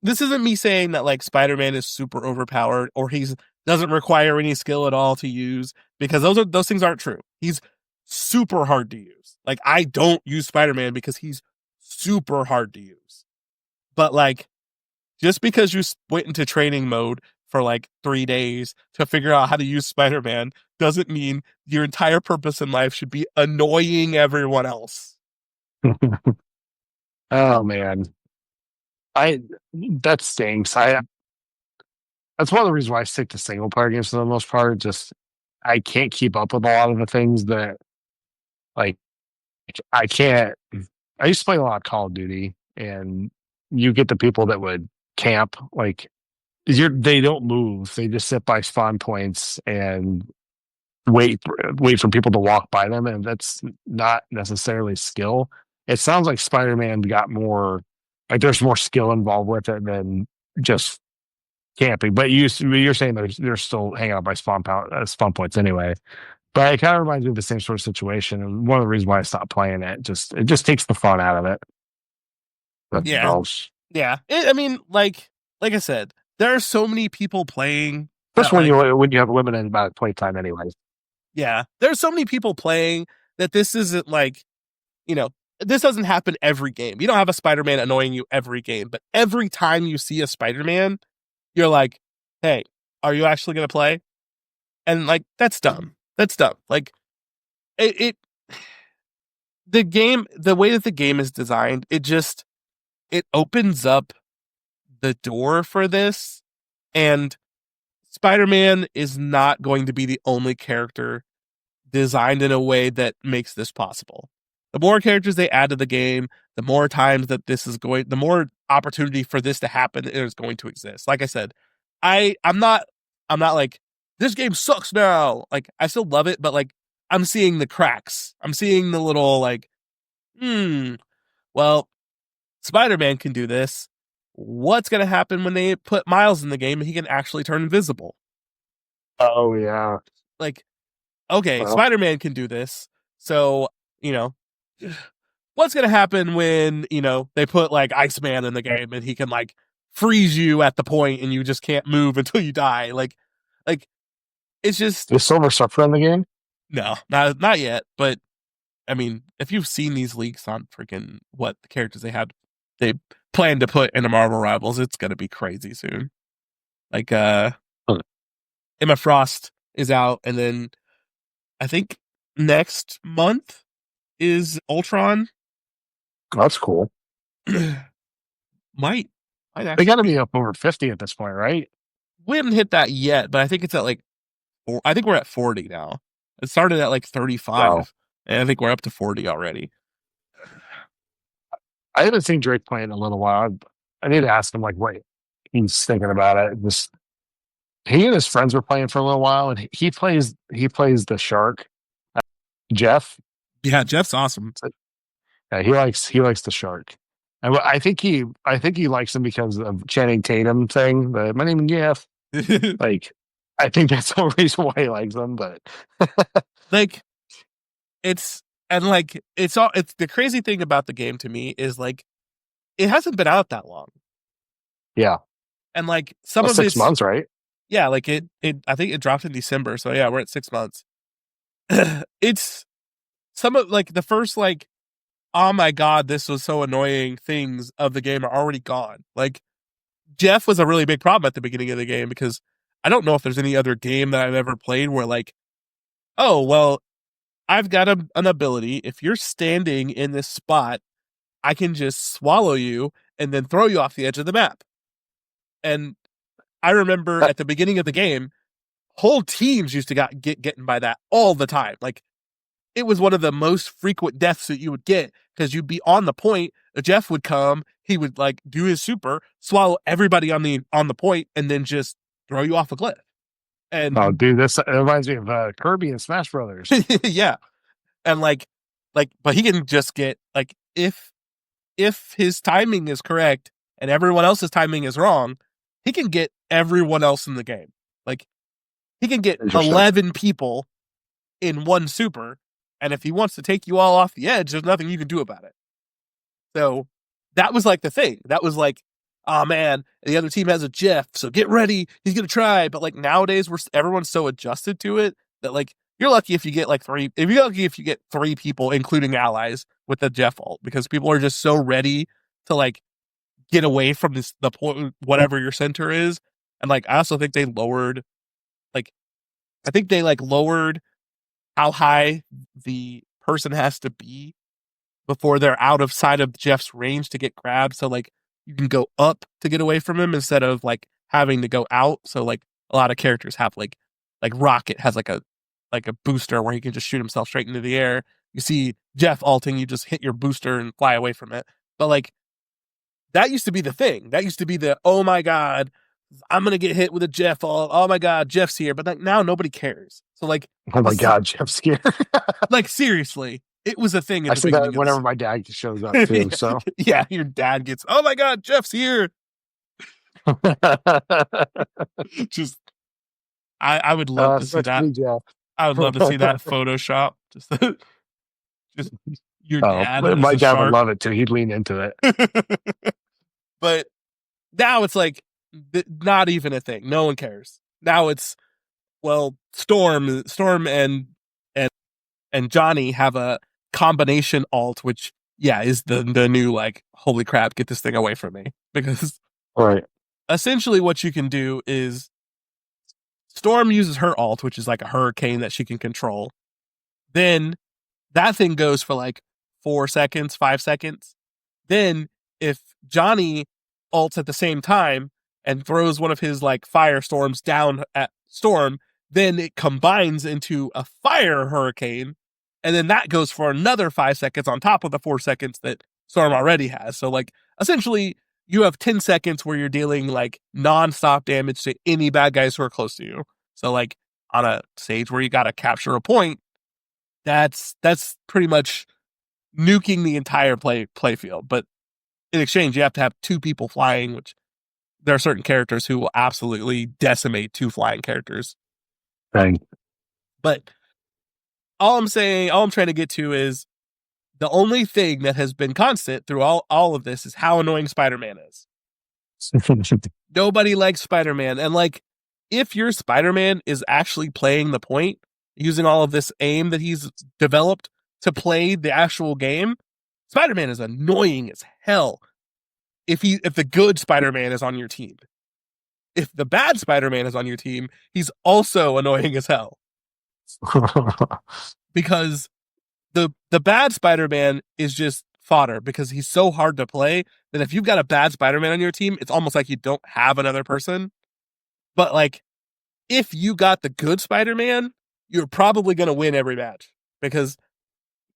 this isn't me saying that like Spider-Man is super overpowered or he's doesn't require any skill at all to use because those things aren't true. He's super hard to use. Like I don't use Spider-Man because he's super hard to use. But like just because you went into training mode for like 3 days to figure out how to use Spider-Man doesn't mean your entire purpose in life should be annoying everyone else. Oh man, I that stinks. I That's one of the reasons why I stick to single player games for the most part. Just I can't keep up with a lot of the things that like I can't. I used to play a lot of Call of Duty, and you get the people that would camp like they don't move. They just sit by spawn points and wait for people to walk by them, and that's not necessarily skill. It sounds like Spider-Man got more like there's more skill involved with it than just camping. But you're saying they're still hanging out by spawn points anyway. But it kind of reminds me of the same sort of situation. And one of the reasons why I stopped playing it just takes the fun out of it. Nothing Yeah, else. yeah. I mean, like I said, there are so many people playing that Especially like when you have a limited amount of playtime anyway. yeah, there's so many people playing that this isn't like you know this doesn't happen every game. You don't have a Spider-Man annoying you every game, but every time you see a Spider-Man, you're like, hey, are you actually gonna play? And like that's dumb. That's dumb. Like it the game, the way that the game is designed, it opens up the door for this, and Spider-Man is not going to be the only character designed in a way that makes this possible. The more characters they add to the game, the more times that the more opportunity for this to happen is going to exist. Like I said, I'm not like this game sucks now. Like I still love it, but like I'm seeing the cracks. I'm seeing the little like, well, Spider-Man can do this. What's going to happen when they put Miles in the game and he can actually turn invisible? Oh yeah. Like, okay, Well, Spider-Man can do this. So, you know, what's going to happen when, they put like Iceman in the game and he can like freeze you at the point and you just can't move until you die? Like it's just is Silver Surfer in the game? no, not yet, but I mean, if you've seen these leaks on freaking what the characters they plan to put into Marvel Rivals, it's going to be crazy soon. Like Hmm. Emma Frost is out, and then I think next month is Ultron. That's cool. might might They got actually to be. be up over 50 at this point, right? We haven't hit that yet, but I think it's at like I think we're at 40 now. It started at like Wow. 35, and I think we're up to 40 already. I haven't seen Drake play in a little while. I need to ask him like what he's thinking about it. Just he and his friends were playing for a little while, and he plays the shark, Jeff. Yeah, Jeff's awesome. So, yeah, he likes the shark. And I think he likes him because of Channing Tatum thing. My name is Jeff. Like, I think that's the reason why he likes him. But like it's and like it's the crazy thing about the game to me is like it hasn't been out that long, yeah, and like some well, of six it's months, right? yeah, like it I think it dropped in December, so yeah, we're at 6 months. It's some of like the first like oh my god, this was so annoying things of the game are already gone. Like Jeff was a really big problem at the beginning of the game because I don't know if there's any other game that I've ever played where like, oh well, I've got an ability. If you're standing in this spot, I can just swallow you and then throw you off the edge of the map. And I remember That, at the beginning of the game, whole teams used to getting by that all the time. Like it was one of the most frequent deaths that you would get because you'd be on the point. Jeff would come, he would like do his super, swallow everybody on the point, and then just throw you off a cliff. oh, And dude, this it reminds me of Kirby and Smash Brothers. yeah, and but he can just get like if his timing is correct and everyone else's timing is wrong, he can get everyone else in the game. Like he can get Interesting. 11 people in one super, and if he wants to take you all off the edge, there's nothing you can do about it. So that was like the thing. That was like, oh man, the other team has a Jeff, so get ready. He's gonna try. But like nowadays, everyone's so adjusted to it that like you're lucky if you get like three. If you're lucky if you get three people, including allies, with the Jeff ult, because people are just so ready to like get away from the point whatever your center is. And like I also think they lowered like I think they like lowered how high the person has to be before they're out of sight of Jeff's range to get grabbed. So like you can go up to get away from him instead of like having to go out. So like a lot of characters have like Rocket has like a booster where he can just shoot himself straight into the air. You see Jeff alting, you just hit your booster and fly away from it. But like that used to be the thing. That used to be the oh my god, I'm gonna get hit with a Jeff alt. Oh my god, Jeff's here. But like now nobody cares. So like Oh my this, God, Jeff Skinner. like seriously, it was a thing I at the say that beginning of whenever this. my dad shows up too. So Yeah, your dad gets, oh my god, Jeff's here. Just I would love to see that. especially Jeff. I would love to see that Photoshop. Just your Oh, dad as my a dad would shark. love it too. He'd lean into it. But now it's like not even a thing. No one cares. Now it's well, Storm and and Johnny have a combination alt, which yeah is the new like holy crap, get this thing away from me because All right. essentially what you can do is Storm uses her alt, which is like a hurricane that she can control. Then that thing goes for like 4 seconds, 5 seconds. Then if Johnny ults at the same time and throws one of his like firestorms down at Storm, then it combines into a fire hurricane, and then that goes for another 5 seconds on top of the 4 seconds that Storm already has. So like essentially you have 10 seconds where you're dealing like non-stop damage to any bad guys who are close to you. So like on a stage where you gotta capture a point, that's pretty much nuking the entire play field. But in exchange, you have to have two people flying, which there are certain characters who will absolutely decimate two flying characters. Dang. But all I'm trying to get to is the only thing that has been constant through all of this is how annoying Spider-Man is. Nobody likes Spider-Man. And like, if your Spider-Man is actually playing the point, using all of this aim that he's developed to play the actual game, Spider-Man is annoying as hell. If the good Spider-Man is on your team. If the bad Spider-Man is on your team, he's also annoying as hell. Because the bad Spider-Man is just fodder because he's so hard to play that if you've got a bad Spider-Man on your team, it's almost like you don't have another person. But like if you got the good Spider-Man, you're probably going to win every match because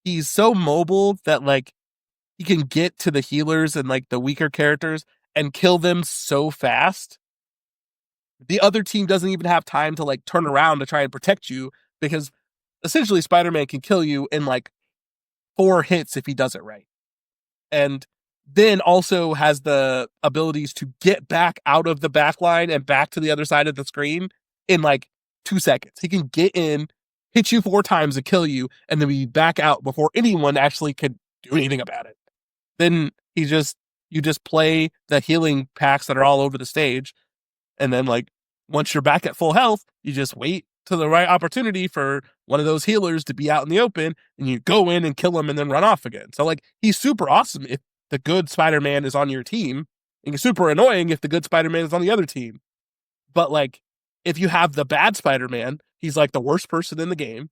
he's so mobile that like he can get to the healers and like the weaker characters and kill them so fast. The other team doesn't even have time to like turn around to try and protect you because essentially Spider-Man can kill you in like 4 hits if he does it right. And then also has the abilities to get back out of the back line and back to the other side of the screen in like 2 seconds. He can get in, hit you 4 times and kill you, and then be back out before anyone actually could do anything about it. Then you just play the healing packs that are all over the stage, and then like once you're back at full health, you just wait to the right opportunity for one of those healers to be out in the open, and you go in and kill him and then run off again. So like he's super awesome if the good Spider-Man is on your team, and he's super annoying if the good Spider-Man is on the other team. But like if you have the bad Spider-Man, he's like the worst person in the game.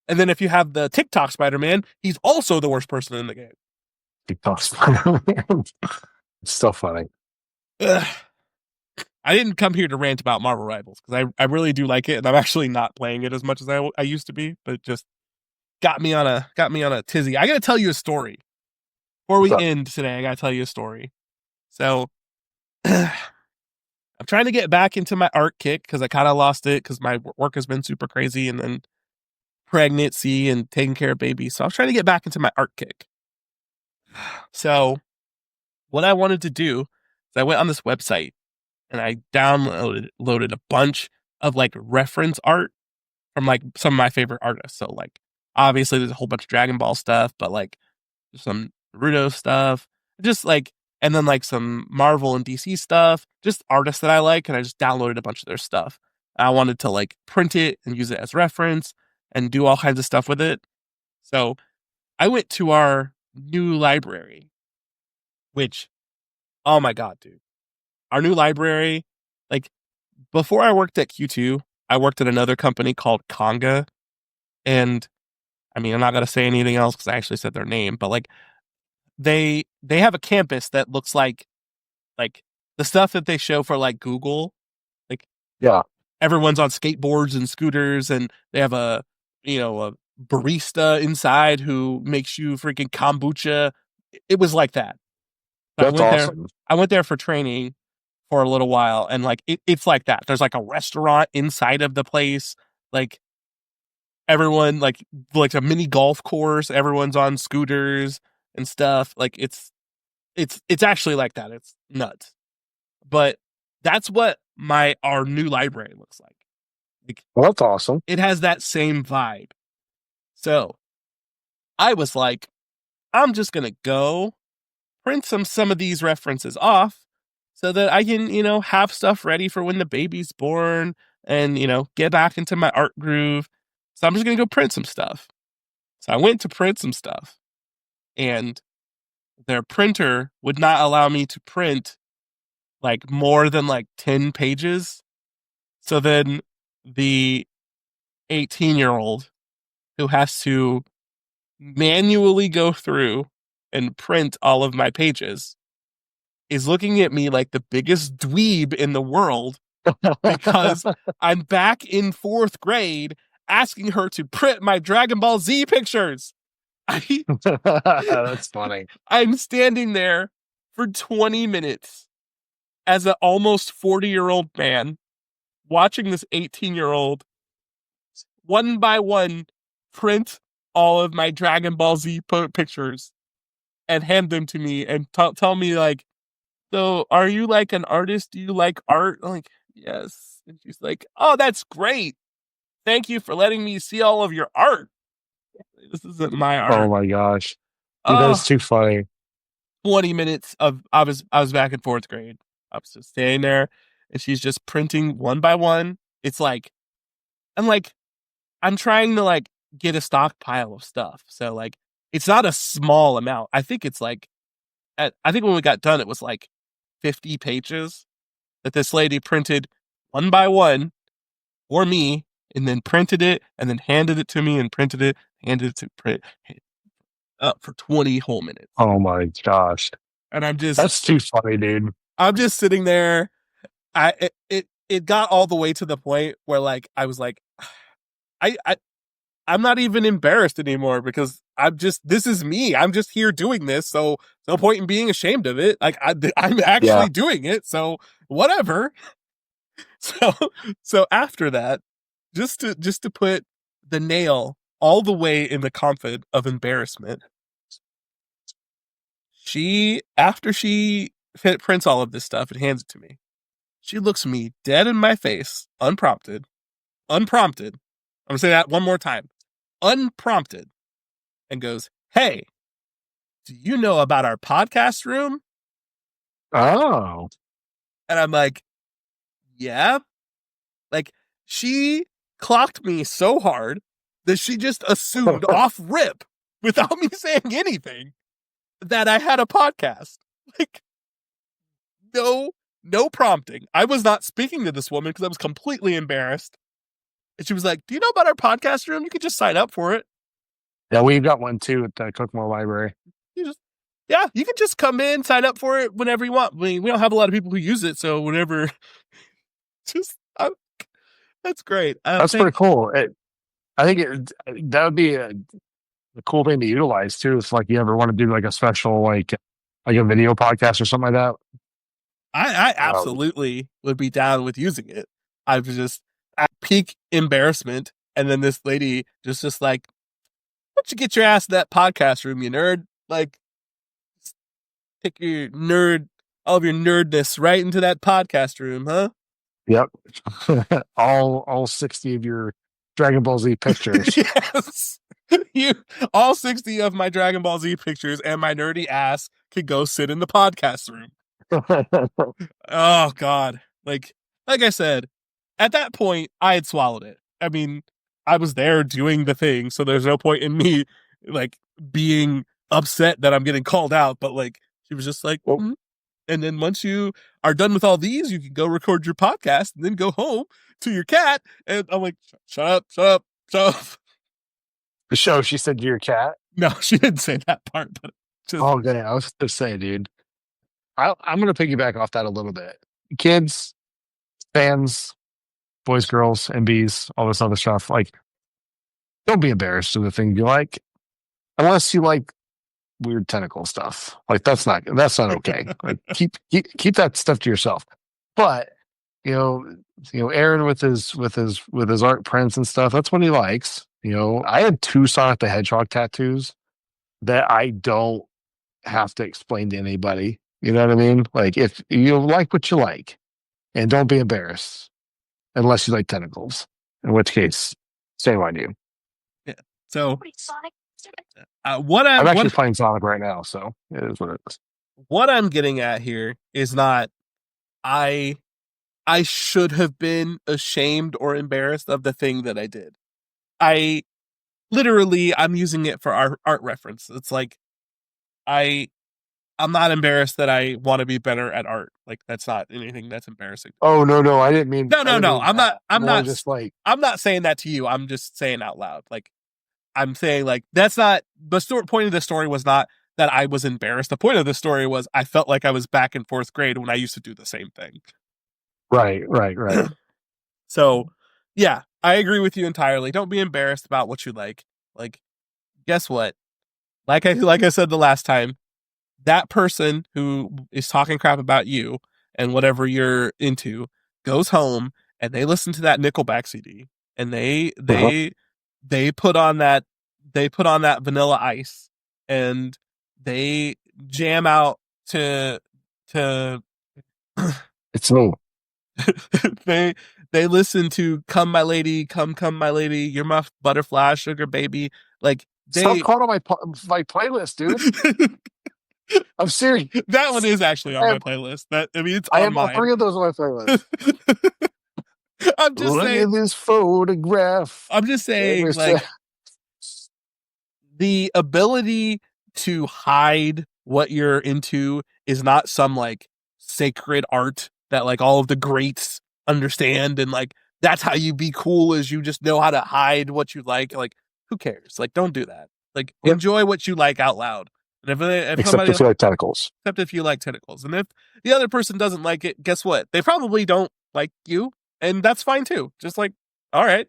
And then if you have the TikTok Spider-Man, he's also the worst person in the game. TikTok Spider-Man. It's so funny. Ugh. I didn't come here to rant about Marvel Rivals because I really do like it, and I'm actually not playing it as much as I used to be. But it just got me on a tizzy. I got to tell you a story before What's we up? end today. I got to tell you a story. So I'm trying to get back into my art kick because I kind of lost it because my work has been super crazy, and then pregnancy and taking care of babies. So I was trying to get back into my art kick. So what I wanted to do is I went on this website and I downloaded a bunch of like reference art from like some of my favorite artists. So like obviously there's a whole bunch of Dragon Ball stuff, but like some Naruto stuff, just like and then like some Marvel and DC stuff, just artists that I like, and I just downloaded a bunch of their stuff. I wanted to like print it and use it as reference and do all kinds of stuff with it. So I went to our new library, which oh my god, dude. Our new library, like before I worked at Q2, I worked at another company called Conga, and I mean, I'm not gonna say anything else because I actually said their name, but like they have a campus that looks like the stuff that they show for like Google, like Yeah, everyone's on skateboards and scooters, and they have a barista inside who makes you freaking kombucha. It was like that. I that's went there. awesome. I went there for training for a little while, and like it's like that. There's like a restaurant inside of the place. Like everyone, like a mini golf course. Everyone's on scooters and stuff. Like it's actually like that. It's nuts. But that's what my our new library looks like. Like Well, that's awesome. it has that same vibe. So I was like, I'm just gonna go print some of these references off so that I can, have stuff ready for when the baby's born and, get back into my art groove. So I'm just gonna go print some stuff. So I went to print some stuff and their printer would not allow me to print like more than like 10 pages. So then the 18-year-old who has to manually go through and print all of my pages is looking at me like the biggest dweeb in the world because I'm back in fourth grade asking her to print my Dragon Ball Z pictures. I, That's funny. I'm standing there for 20 minutes as an almost 40-year-old man watching this 18-year-old one by one print all of my Dragon Ball Z pictures and hand them to me and tell me like, so are you like an artist? Do you like art? I'm like, yes. And she's like, oh, that's great. Thank you for letting me see all of your art. This isn't my Oh art. my gosh, dude, that's Oh, too funny. 20 minutes of I was back in fourth grade. I was just standing there and she's just printing one by one. It's like I'm like I'm trying to like get a stockpile of stuff. So like it's not a small amount. I think it's like I think when we got done it was like 50 pages that this lady printed one by one for me and then printed it and then handed it to me and printed it, handed it to print up for 20 whole minutes. Oh my gosh, And that's too funny, dude. I'm just sitting there. It got all the way to the point where like I was like I I'm not even embarrassed anymore because this is me. I'm just here doing this, so no point in being ashamed of it. Like I'm Yeah. actually doing it, so whatever. So so after that, just to put the nail all the way in the coffin of embarrassment, she after she prints all of this stuff and hands it to me, she looks me dead in my face, unprompted. I'm gonna say that one more time, unprompted, and goes, "Hey, do you know about our podcast room?" Oh. And I'm like, "Yeah." Like she clocked me so hard that she just assumed off rip without me saying anything that I had a podcast. Like no no prompting. I was not speaking to this woman because I was completely embarrassed. And she was like, "Do you know about our podcast room? You could just sign up for it. Yeah, we've got one too at the Cookmore Library. You just yeah, you can just come in, sign up for it whenever you want. I mean, we don't have a lot of people who use it, so whenever just that's great. I That's pretty think cool. I think that would be a cool thing to utilize too. If like you ever want to do like a special like a video podcast or something like that. I Um, absolutely would be down with using it. I was just at peak embarrassment, and then this lady just like, "Why don't you get your ass to that podcast room, you nerd? Like, take your nerd, all of your nerdness right into that podcast room, huh?" yep. All 60 of your Dragon Ball Z pictures. Yes, you all 60 of my Dragon Ball Z pictures and my nerdy ass could go sit in the podcast room. Oh God. Like I said, at that point I had swallowed it. I mean, I was there doing the thing, so there's no point in me like being upset that I'm getting called out, but like she was just like, Well, "Mm." And then once you are done with all these, you can go record your podcast and then go home to your cat. And I'm like, shut up, shut up, shut up. The show, she said you're a cat. No, she didn't say that part, but just Oh, good. I was just saying, dude. I'm going to piggyback off that a little bit. Kids, fans, boys, girls, MBs, all this other stuff. Like, don't be embarrassed of the things you like, unless you like weird tentacle stuff. Like, that's not okay. Like, keep that stuff to yourself. But you know, Aaron with his art prints and stuff. That's what he likes. I had two Sonic the Hedgehog tattoos that I don't have to explain to anybody. You know what I mean? Like, if you like what you like, and don't be embarrassed unless you like tentacles. In which case, shame on you. yeah. So I'm actually playing Sonic right now, so it is what it is. what I'm getting at here is not I I should have been ashamed or embarrassed of the thing that I did. I literally I'm using it for art reference. It's like I I'm not embarrassed that I want to be better at art. Like that's not anything that's embarrassing. Oh no, I didn't mean. No, I no, didn't no. mean that. I'm More not just like. I'm not saying that to you. I'm just saying out loud. Like I'm saying like that's not the point of the story was not that I was embarrassed. The point of the story was I felt like I was back in fourth grade when I used to do the same thing. Right. So, yeah, I agree with you entirely. Don't be embarrassed about what you like. Like, guess what? Like I said the last time, that person who is talking crap about you and whatever you're into goes home and they listen to that Nickelback CD and Uh-huh. they put on that Vanilla Ice and they jam out to It's me. they they listen to "Come My Lady, Come My Lady, You're My Butterfly, Sugar Baby." Like Stop they calling on my playlist, dude. I'm serious. that one is actually on I my have playlist. That I mean, it's I on have all mine. three of those on my playlist. I'm just Look saying. at this photograph. I'm just saying. There's the- Like the ability to hide what you're into is not some like sacred art that like all of the greats understand and like that's how you be cool is you just know how to hide what you like who cares like don't do that like Yep. enjoy what you like out loud and if Except somebody if you like tentacles. except if you like tentacles and if the other person doesn't like it guess what they probably don't like you and that's fine too just like all right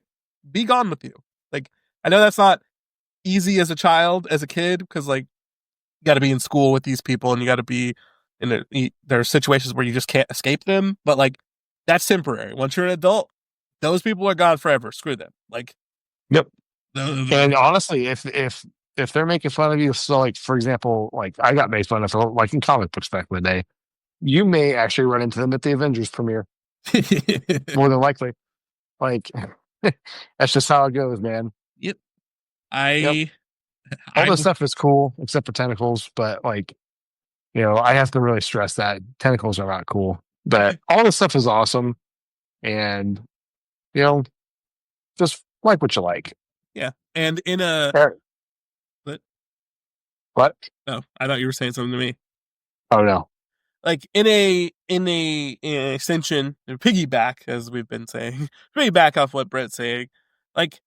be gone with you like I know that's not easy as a child, as a kid, because like you got to be in school with these people and you got to be in there are situations where you just can't escape them. But like that's temporary. Once you're an adult, those people are gone forever. Screw them. Like, Yep. the- And honestly, if they're making fun of you, so like for example, like I got made fun of like in comic books back in the day, you may actually run into them at the Avengers premiere. More than likely. Like that's just how it goes, man. yep. Yep. I All I this stuff is cool except for tentacles, but like, I have to really stress that tentacles are not cool. But all this stuff is awesome. And, you know, just like what you like. yeah. And in a Er, but What? oh, I thought you were saying something to me. Oh no. Like in an extension, piggyback, as we've been saying, piggyback off what Brett's saying. Like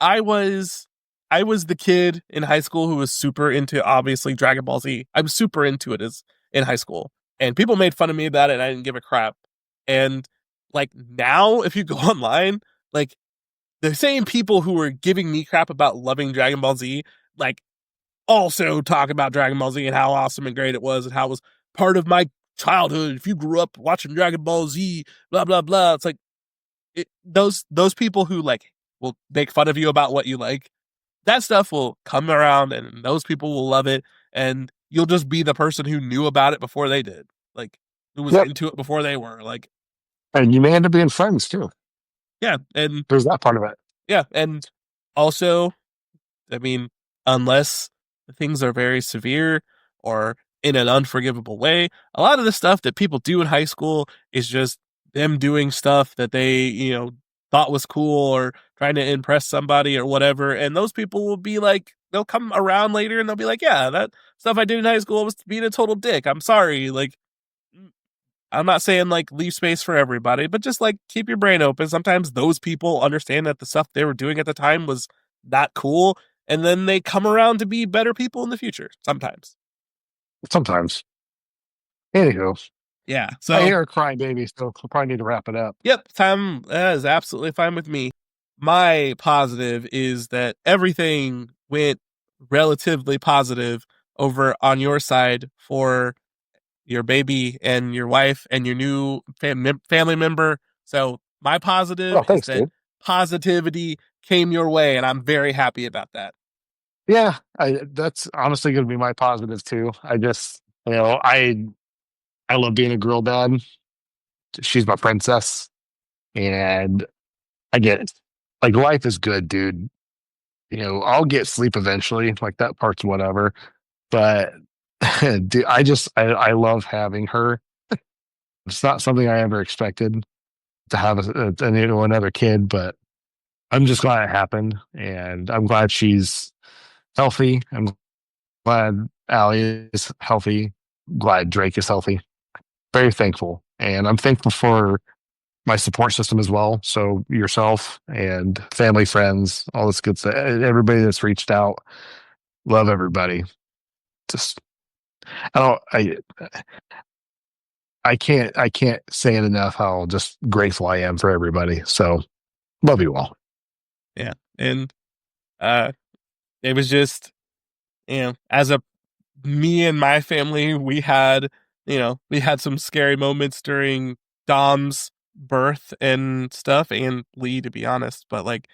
I was I was the kid in high school who was super into obviously Dragon Ball Z. I was super into it as in high school. And people made fun of me about it and I didn't give a crap. And like now if you go online, like the same people who were giving me crap about loving Dragon Ball Z, like also talk about Dragon Ball Z and how awesome and great it was and how it was part of my childhood. If you grew up watching Dragon Ball Z, blah blah blah. It's like those people who like will make fun of you about what you like that stuff will come around and those people will love it and you'll just be the person who knew about it before they did like who was Yep. into it before they were like And you may end up being friends too. yeah and There's that part of it. yeah and also I mean unless things are very severe or in an unforgivable way a lot of the stuff that people do in high school is just them doing stuff that they thought was cool or trying to impress somebody or whatever. And those people will be like, they'll come around later and they'll be like, yeah, that stuff I did in high school was being a total dick. I'm sorry. Like, I'm not saying like leave space for everybody, but just like keep your brain open. Sometimes those people understand that the stuff they were doing at the time was not cool and then they come around to be better people in the future sometimes. Sometimes. Anywho, Yeah. I So, hear a crying baby, so we'll probably need to wrap it up. yep, time is absolutely fine with me. My positive is that everything went relatively positive over on your side for your baby and your wife and your new family member. So my Oh, positive is thanks, that dude. positivity came your way, and I'm very happy about that. Yeah, that's honestly going to be my positive too. I just, I love being a girl dad. She's my princess, and I get it. Like life is good, dude. I'll get sleep eventually. Like that part's whatever. But dude, I love having her. It's not something I ever expected to have another kid, but I'm just glad it happened, and I'm glad she's healthy. I'm glad Allie is healthy. Glad Drake is healthy. Very thankful, and I'm thankful for my support system as well. So yourself and family, friends, all this good stuff. Everybody that's reached out, love everybody. Just I don't I can't say it enough how just grateful I am for everybody. So love you all. Yeah. And uh it was just, as a me and my family, we had some scary moments during Dom's birth and stuff, and Lee, to be honest. But like,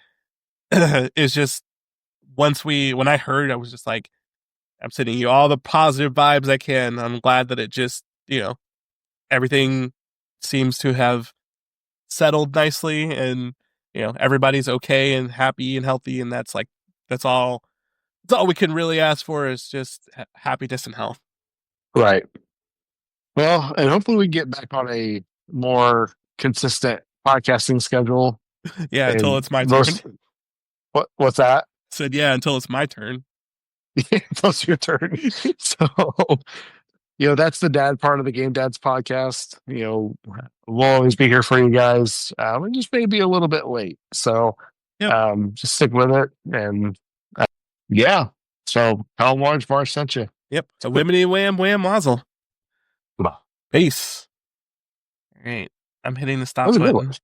it's just when I heard, I was just like, I'm sending you all the positive vibes I can. I'm glad that it just, everything seems to have settled nicely, and everybody's okay and happy and healthy, and that's all. That's all we can really ask for is just happiness and health. Right. Well, and hopefully we get back on a more consistent podcasting schedule. Yeah, until And it's my turn. those what's that? Said yeah, until it's my turn. Plus your turn. So that's the dad part of the Game Dads podcast. We'll always be here for you guys. We just may be a little bit late. So Yep, just stick with it. And yeah. So how large Marsh sent you? yep. A whimity wham wham mazel. Come on. Peace. All right, I'm hitting the That stop was a good one. button.